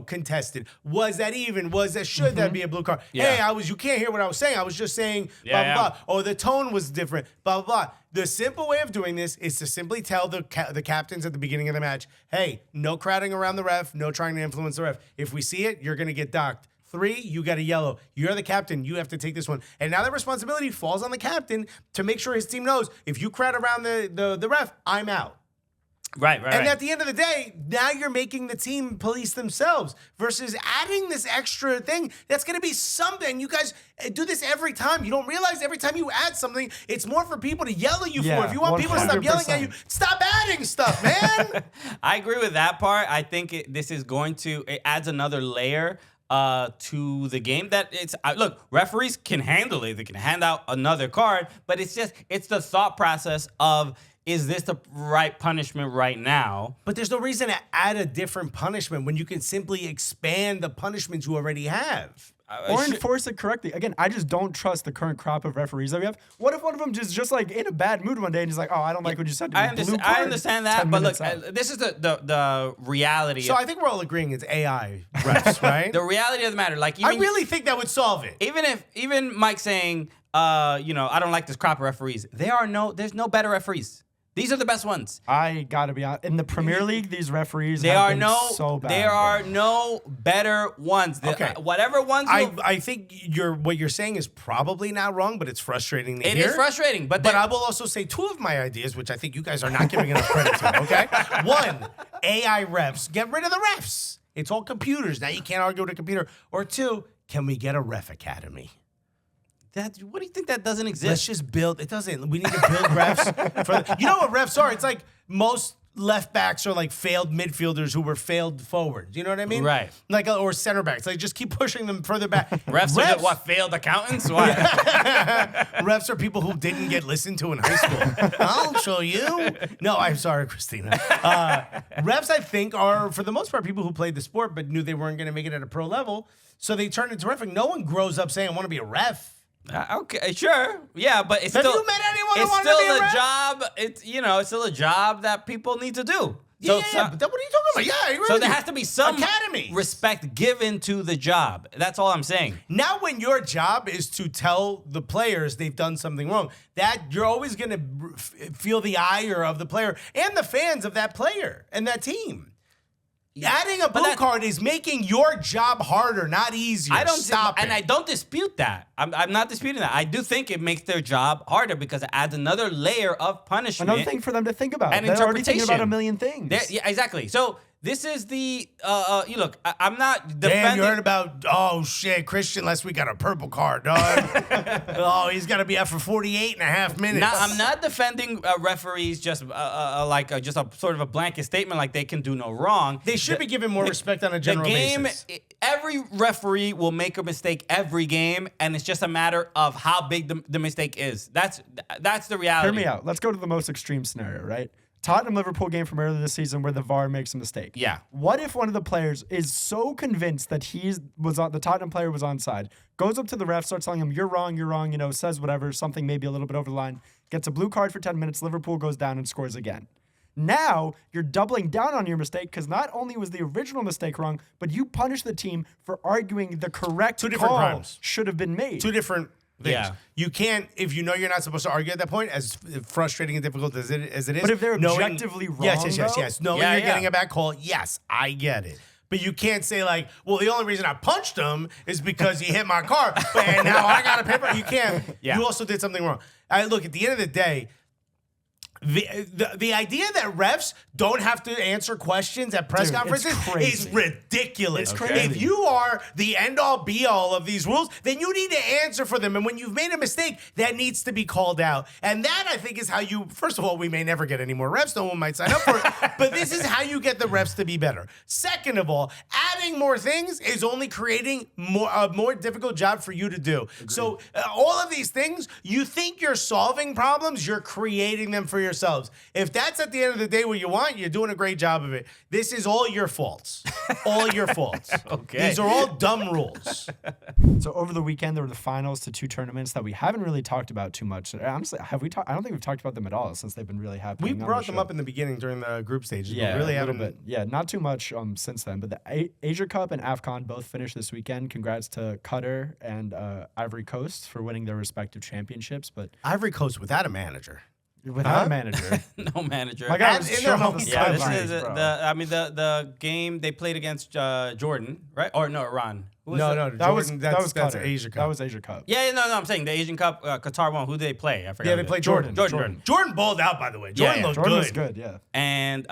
contested. Was that even? Should that be a blue card? Yeah. Hey, you can't hear what I was saying. I was just saying blah, blah, blah. Oh, the tone was different, blah, blah, blah. The simple way of doing this is to simply tell the captains at the beginning of the match, hey, no crowding around the ref, no trying to influence the ref. If we see it, you're going to get docked. 3, you got a yellow. You're the captain. You have to take this one. And now the responsibility falls on the captain to make sure his team knows, if you crowd around the ref, I'm out. Right. And at the end of the day, now you're making the team police themselves versus adding this extra thing. That's going to be something. You guys do this every time. You don't realize every time you add something, it's more for people to yell at you for. If you want 100%. People to stop yelling at you, stop adding stuff, man. I agree with that part. I think it adds another layer to the game that look, referees can handle it. They can hand out another card, but it's the thought process of, is this the right punishment right now? But there's no reason to add a different punishment when you can simply expand the punishments you already have. Or enforce it correctly. Again, I just don't trust the current crop of referees that we have. What if one of them just in a bad mood one day and he's like, oh, I don't like what you said to me. I understand that, but look, this is the reality. So I think we're all agreeing it's AI refs, right? The reality of the matter. I really think that would solve it. Even Mike saying, I don't like this crop of referees. There's no better referees. These are the best ones. I gotta be honest. In the Premier League, these referees have been so bad. There are no better ones. Okay. Whatever ones. I think what you're saying is probably not wrong, but it's frustrating to hear. It is frustrating, but I will also say 2 of my ideas, which I think you guys are not giving enough credit to. Okay, 1, AI refs. Get rid of the refs. It's all computers now. You can't argue with a computer. Or 2, can we get a ref academy? What do you think that doesn't exist? Let's just build. It doesn't. We need to build refs. You know what refs are? It's like most left backs are like failed midfielders who were failed forwards. You know what I mean? Right. Like or center backs. Like just keep pushing them further back. Refs are what, failed accountants? Why? Refs are people who didn't get listened to in high school. I'll show you. No, I'm sorry, Christina. Refs, I think, are for the most part people who played the sport but knew they weren't going to make it at a pro level, so they turned into refereeing. No one grows up saying I want to be a ref. Okay, sure, yeah, but it's Have still. you met anyone who it's wanted to still be a a ref? job. It's still a job that people need to do. Yeah, but what are you talking about? Yeah, I agree So with there you. has to be some academies. respect given to the job. That's all I'm saying. Now, when your job is to tell the players they've done something wrong, that you're always going to feel the ire of the player and the fans of that player and that team. Adding a blue card is making your job harder, not easier. I don't Stop it. And I don't dispute that. I'm not disputing that. I do think it makes their job harder because it adds another layer of punishment. Another thing for them to think about. And They're already thinking interpretation. about a million things. Yeah, exactly. So this is the you look. I'm not defending. Damn, you heard about, oh shit, Christian last week got a purple card, dog. Oh, he's got to be out for 48 and a half minutes. Now, I'm not defending referees just just a sort of a blanket statement like they can do no wrong. They should be given more respect on a general basis. Every referee will make a mistake every game, and it's just a matter of how big the mistake is. That's the reality. Hear me out. Let's go to the most extreme scenario, right? Tottenham-Liverpool game from earlier this season where the VAR makes a mistake. Yeah. What if one of the players is so convinced that the Tottenham player was onside, goes up to the ref, starts telling him, you're wrong, says whatever, something maybe a little bit over the line, gets a blue card for 10 minutes, Liverpool goes down and scores again. Now, you're doubling down on your mistake because not only was the original mistake wrong, but you punish the team for arguing the correct Two different call crimes. should have been made. Two different things. Yeah. You can't, if you know you're not supposed to argue at that point, as frustrating and difficult as it is. But if they're objectively wrong, Yes. Knowing you're getting a bad call, yes, I get it. But you can't say like, well, the only reason I punched him is because he hit my car, and now I got to pay for it. You can't. Yeah. You also did something wrong. Look, at the end of the day, the idea that refs don't have to answer questions at press conferences is ridiculous. It's crazy. If you are the end-all, be-all of these rules, then you need to answer for them. And when you've made a mistake, that needs to be called out. And that, I think, is how you, first of all, we may never get any more refs. No one might sign up for it. But this is how you get the refs to be better. Second of all, adding more things is only creating a more difficult job for you to do. Agreed. So all of these things, you think you're solving problems, you're creating them for yourselves. If that's at the end of the day what you want, you're doing a great job of it. This is all your faults. All your faults. Okay. These are all dumb rules. So over the weekend, there were the finals to two tournaments that we haven't really talked about too much. Honestly, have we? I don't think we've talked about them at all since they've been really happening. We brought them up in the beginning during the group stages. Yeah, but really a little haven't. bit. Yeah, not too much since then. But the Asia Cup and AFCON both finished this weekend. Congrats to Qatar and Ivory Coast for winning their respective championships. But Ivory Coast without a manager. Without a manager. No manager. My God, was in chilling their on the home Yeah, this sidelines, is bro. the game they played against Jordan, right? Or no, Iran. Who was No, it? no, That was that's Qatar. Asia Cup. That was Asia Cup. Yeah, no, I'm saying the Asian Cup, Qatar won. Who did they play? I forgot. Yeah, they played Jordan. Jordan balled out, by the way. Jordan looked Jordan good. was good, yeah. And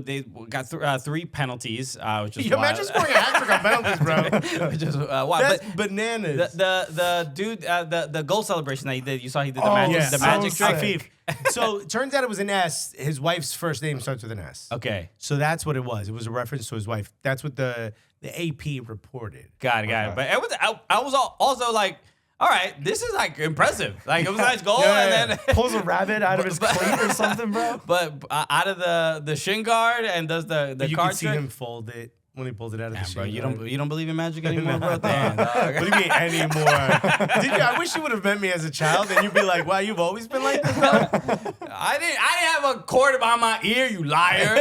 they got 3 penalties, which is You wild. imagine scoring a hat trick on penalties, bro. Which is wild. That's But bananas. the dude, the goal celebration that he did, you saw he did the Oh, magic, yeah, the so magic trick. sick. So it turns out it was an S. His wife's first name starts with an S. Okay, So that's what it was. It was a reference to his wife. That's what the AP reported. got it. But it was, I was also like, all right, this is like impressive. Like it was a nice goal, and then Pulls a rabbit out of his cleat or something, bro. but out of the shin guard and does the You card can see trick. him fold it when he pulls it out of the Damn, bro, shin. you don't believe in magic anymore, bro? Damn, dog. What do you mean anymore? I wish you would have met me as a child, and you'd be like, "Wow, you've always been like this." I didn't have a cord behind my ear, you liar.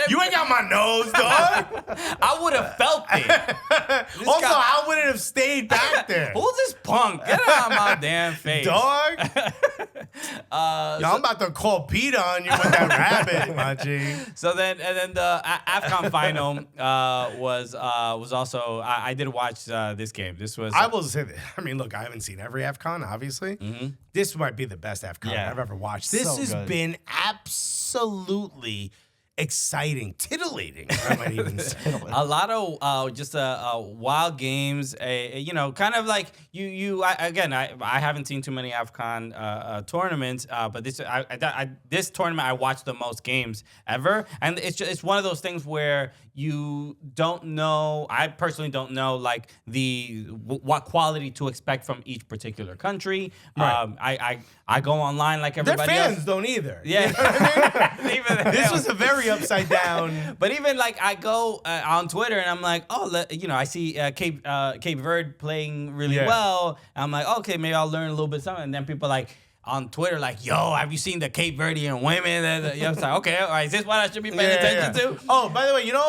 You ain't got my nose, dog. I would have felt it. Also, I wouldn't have stayed back there, Who's this punk? Get out of my damn face. dog. I'm about to call Peter on you with that rabbit, my G. So then, and then the AFCON final was also. I did watch this game. This was. I will say that. I mean, look, I haven't seen every AFCON, obviously. This might be the best AFCON Yeah. I've ever watched. This So has good. been absolutely exciting, titillating. I might even say. A lot of just wild games. Kind of like I haven't seen too many AFCON tournaments, but this tournament I watched the most games ever, and it's one of those things where you don't know. I personally don't know like what quality to expect from each particular country. Right. I go online like everybody Their fans else. don't either. Yeah, you know what I mean? This was a very upside down. But even like I go on Twitter and I'm like, I see Cape Verde playing really well. I'm like, okay, maybe I'll learn a little bit something. And then people like on Twitter like, yo, have you seen the Cape Verdean women? It's like, okay, all right, is this what I should be paying attention to? Oh, by the way, you know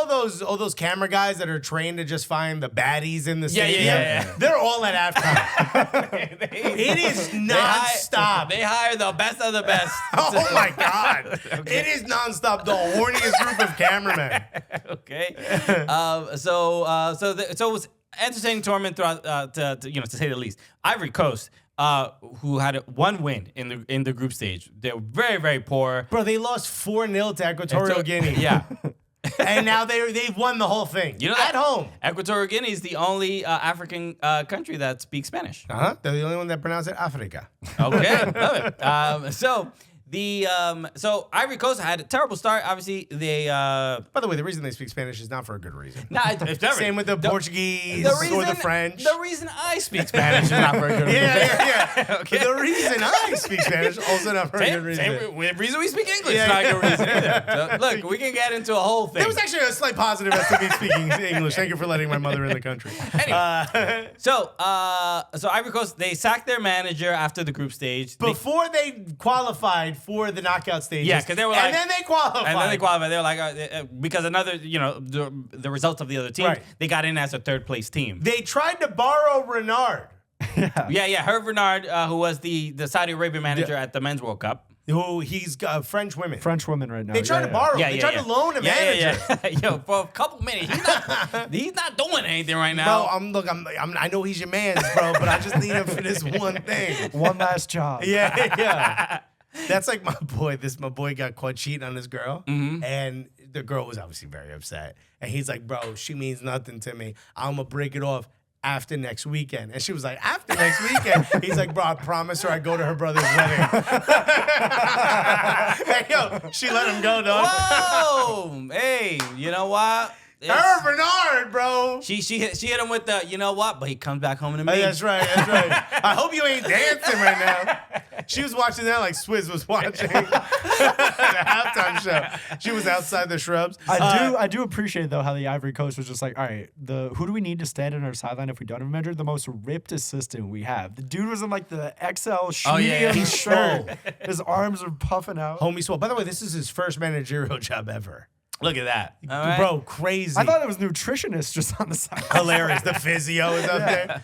all those camera guys that are trained to just find the baddies in the stadium? Yeah. They're all at AFCON. It is nonstop. They hire the best of the best. Oh my God. Okay. It is nonstop. The horniest group of cameramen. Okay. So it was entertaining tournament throughout, to say the least. Ivory Coast, who had one win in the group stage. They were very, very poor. Bro, they lost 4-0 to Equatorial Guinea. Yeah. And now they've won the whole thing. You know at home. Equatorial Guinea is the only African country that speaks Spanish. They're the only one that pronounce it Africa. Okay, love it. So Ivory Coast had a terrible start. Obviously, they. By the way, the reason they speak Spanish is not for a good reason. Same with the Portuguese or the French. The reason I speak Spanish is not for a good reason. Yeah. Okay. The reason I speak Spanish also not for a good reason. Same reason we speak English is not a good reason either. So, look, we can get into a whole thing. There was actually a slight positive as to me speaking English. Thank you for letting my mother in the country. Anyway, so Ivory Coast, they sacked their manager after the group stage. Before they qualified for the knockout stages. Yeah, because they were like, and then they qualified. They were like, because another, the results of the other team, they got in as a third place team. They tried to borrow Renard. Hervé Renard, who was the Saudi Arabian manager at the Men's World Cup. Who he's French women right now. They tried to borrow him. They tried to loan a manager. Yo, for a couple minutes, he's not doing anything right Bro, now. I know he's your man, bro, but I just need him for this one thing. One last job. Yeah. That's like my boy got caught cheating on his girl, and the girl was obviously very upset. And he's like, bro, she means nothing to me. I'm going to break it off after next weekend. And she was like, after next weekend? He's like, bro, I promise her I go to her brother's wedding. Hey, yo, she let him go, dog. Whoa! Hey, you know what? Hervé Renard, bro. She hit him with the, you know what? But he comes back home to me. That's right. I hope you ain't dancing right now. She was watching that like Swizz was watching the halftime show. She was outside the shrubs. I do appreciate though how the Ivory Coast was just like, all right, who do we need to stand in our sideline if we don't have a manager? The most ripped assistant we have. The dude was in like the XL medium shirt. His arms are puffing out. Homie swole. By the way, this is his first managerial job ever. Look at that. Right. Bro, crazy. I thought it was nutritionist just on the side. Hilarious. The physio is up there.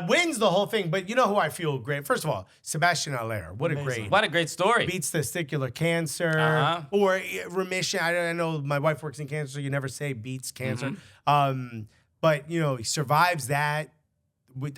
Wins the whole thing. But you know who I feel great? First of all, Sebastian Haller. What a great story. Beats testicular cancer or remission. I know my wife works in cancer, so you never say beats cancer. But, he survives that.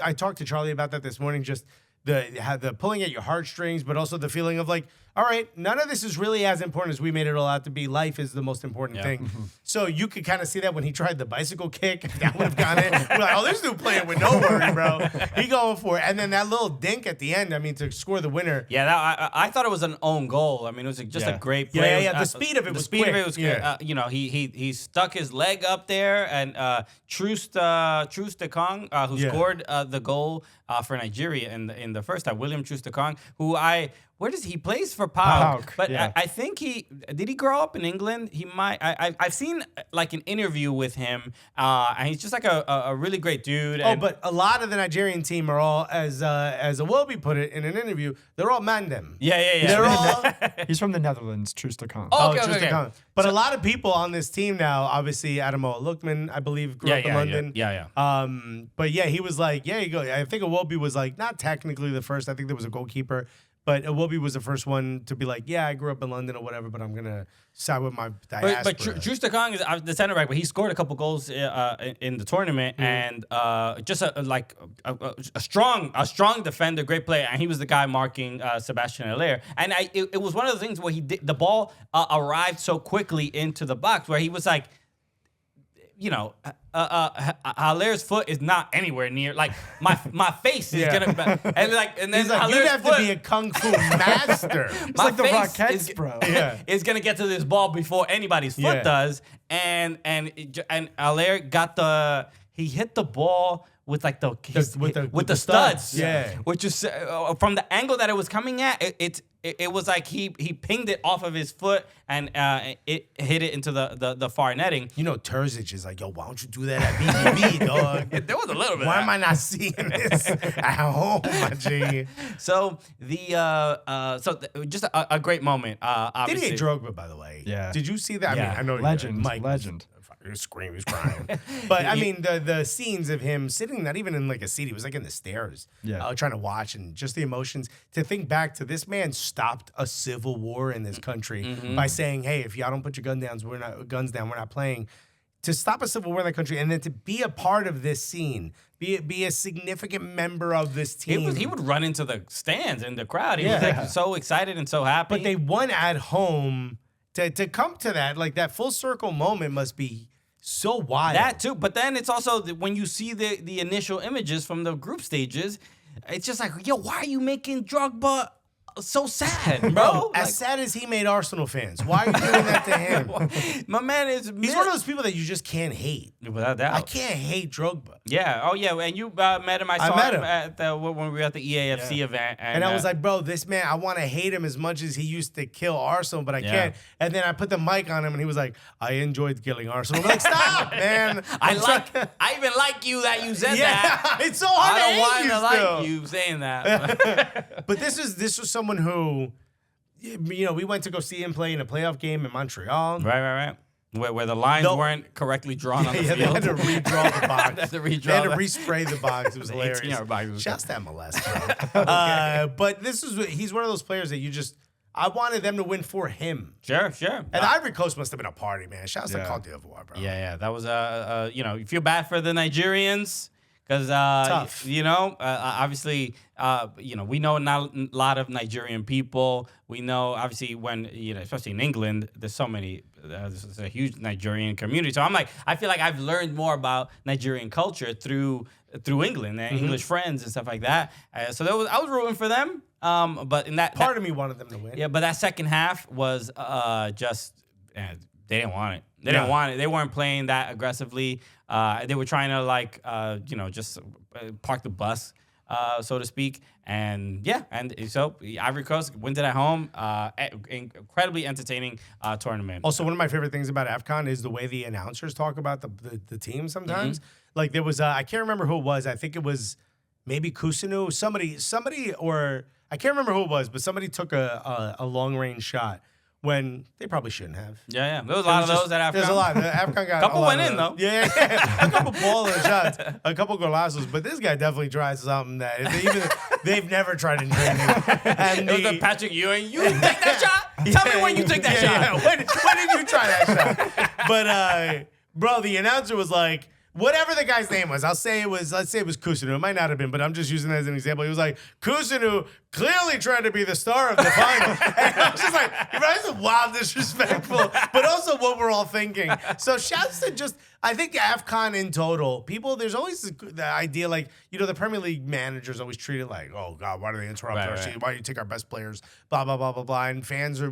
I talked to Charlie about that this morning, just the pulling at your heartstrings, but also the feeling of like, all right, none of this is really as important as we made it all out to be. Life is the most important thing. So you could kind of see that when he tried the bicycle kick, if that would have gone in. We're like, oh, this dude playing with no worry, bro. He going for it. And then that little dink at the end, to score the winner. Yeah, I thought it was an own goal. I mean, it was just a great play. Yeah. The speed of it was quick. He stuck his leg up there, and Truce Tekong, who scored the goal for Nigeria in the first time, William Truce Tekong, where does he plays for PAOK? But I think did he grow up in England? He might. I've seen like an interview with him, and he's just like a really great dude. But a lot of the Nigerian team are all, as Iwobi put it in an interview, they're all mandem. Yeah. They're all. He's from the Netherlands, Truce Tekong. Okay. But a lot of people on this team now, obviously Adamoah Lookman, I believe, grew up in London. Yeah. But yeah, he was like, he goes. I think Iwobi was like not technically the first. I think there was a goalkeeper. But Iwobi was the first one to be like, yeah, I grew up in London or whatever, but I'm going to side with my diaspora. But Troost-Ekong is the center back, but he scored a couple goals in the tournament, and just a strong defender, great player, and he was the guy marking Sebastian Haller. And it was one of the things where the ball arrived so quickly into the box where he was like, Haller's foot is not anywhere near. Like my face is gonna, and then like, you'd have to be a kung fu master. It's like the Rockettes, bro. Is gonna get to this ball before anybody's foot does, and Haller he hit the ball with like with the studs, which is from the angle that it was coming at, it was like he pinged it off of his foot and it hit it into the far netting. Terzic is like, yo, why don't you do that at BBB, dog? There was a little bit. Why am I not seeing this at home, my G? So just a great moment. Obviously. Didier Drogba, by the way. Yeah. Did you see that? Yeah. I mean, I know legend. He was screaming, he was crying. But I mean, the scenes of him sitting, not even in like a seat, he was like in the stairs, trying to watch, and just the emotions. To think back to this man stopped a civil war in this country by saying, "Hey, if y'all don't put your guns down, we're not playing." To stop a civil war in the country, and then to be a part of this scene, be a significant member of this team. He would run into the stands and the crowd. He was like so excited and so happy. But they won at home. To come to that, like that full circle moment must be so wild. That too, but then it's also when you see the initial images from the group stages, it's just like, yo, why are you making Drogba so sad, bro? As sad as he made Arsenal fans, why are you doing that to him? My man is... He's one of those people that you just can't hate. Without doubt. I can't hate Drogba. Yeah. Oh, yeah. And you met him. I saw him at when we were at the EAFC event. And I was like, bro, this man, I want to hate him as much as he used to kill Arsenal, but I can't. And then I put the mic on him, and he was like, I enjoyed killing Arsenal. I'm like, stop, man. I even like you that you said that. It's so hard I to don't want hate to you like you saying that. But this was someone who, we went to go see him play in a playoff game in Montreal. Right. Where the lines weren't correctly drawn on the field. They had to redraw the box. They had to respray the box. It was hilarious. 18-yard box. Shouts to MLS, bro. But he's one of those players that I wanted them to win for him. Sure. And Ivory Coast must have been a party, man. Shouts to Cote d'Ivoire, bro. Yeah. That was you feel bad for the Nigerians. Because, tough. Obviously, we know not a lot of Nigerian people. We know, obviously, when, especially in England, there's so many, there's a huge Nigerian community. So I feel like I've learned more about Nigerian culture through England and English friends and stuff like that. So I was rooting for them. But in part of me wanted them to win. Yeah, but that second half was just, they didn't want it. They didn't want it. They weren't playing that aggressively. They were trying to just park the bus, so to speak. And so Ivory Coast wins it at home. Incredibly entertaining tournament. Also, one of my favorite things about AFCON is the way the announcers talk about the team sometimes. Like there was, I can't remember who it was. I think it was maybe Kusunu. Somebody, or I can't remember who it was, but somebody took a long range shot. When they probably shouldn't have. Yeah. There was a lot of those at AFCON. There's a lot. AFCON got a couple went in, though. Yeah. A couple baller shots. A couple golazos. But this guy definitely tried something that they've never tried in training. And it was the Patrick Ewing. You take that shot? Tell me when you took that shot. Yeah. When did you try that shot? But, bro, the announcer was like, whatever the guy's name was, let's say it was Kusunu. It might not have been, but I'm just using that as an example. He was like, Kusunu clearly trying to be the star of the final. And I was just like, that's wild disrespectful, but also what we're all thinking. So shouts to I think AFCON in total, there's always the idea like, the Premier League managers always treat it like, oh God, why do they interrupt our season? Why do you take our best players? Blah, blah, blah, blah, blah. And fans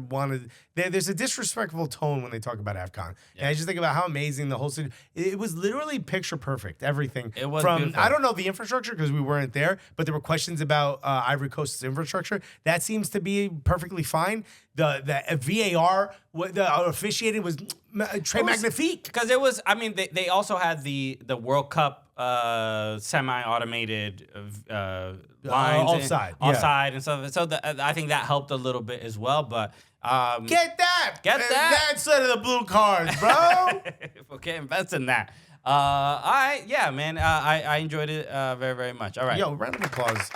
there's a disrespectful tone when they talk about AFCON. Yeah. And I just think about how amazing the whole city, it was literally picture perfect, everything. It was beautiful. I don't know the infrastructure because we weren't there, but there were questions about Ivory Coast's infrastructure. That seems to be perfectly fine. The VAR, the officiating was très magnifique. Because it was, they also had the World Cup semi-automated lines. Offside and stuff. So I think that helped a little bit as well. But get that instead of the blue cards, bro. Okay, invest in that. I enjoyed it very, very much. All right. Yo, round of applause.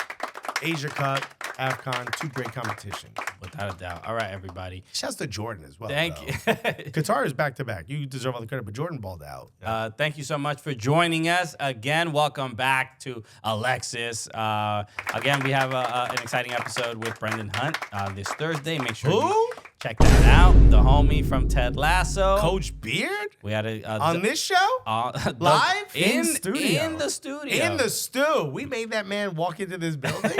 Asia Cup. AFCON, 2 great competitions. Without a doubt. All right, everybody. Shouts to Jordan as well. Thank you. Qatar is back-to-back. You deserve all the credit, but Jordan balled out. Thank you so much for joining us. Again, welcome back to Alexis. Again, we have an exciting episode with Brendan Hunt this Thursday. Make sure you check that out. The homie from Ted Lasso. Coach Beard? We had on this show? Live? In the studio. In the studio. In the stew. We made that man walk into this building?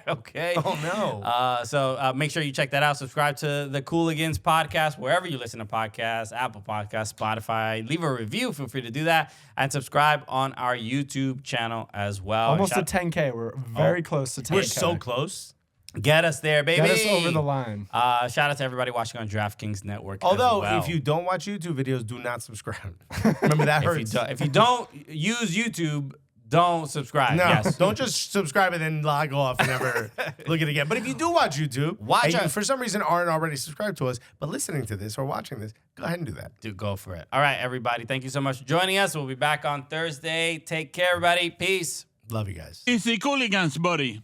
Okay. Oh, no. So make sure you check that out. Subscribe to the Cooligans podcast, wherever you listen to podcasts, Apple Podcasts, Spotify. Leave a review. Feel free to do that. And subscribe on our YouTube channel as well. Almost to 10K. We're very close to 10K. We're so close. Get us there, baby. Get us over the line. Shout out to everybody watching on DraftKings Network. Although, as well. if you don't watch YouTube videos, do not subscribe. Remember, that hurts. If you don't use YouTube, don't subscribe. No, yes. Don't just subscribe and then log off and never look at it again. But if you do watch YouTube, and for some reason aren't already subscribed to us, but listening to this or watching this, go ahead and do that. Dude, go for it. All right, everybody. Thank you so much for joining us. We'll be back on Thursday. Take care, everybody. Peace. Love you guys. It's the Cooligans, buddy.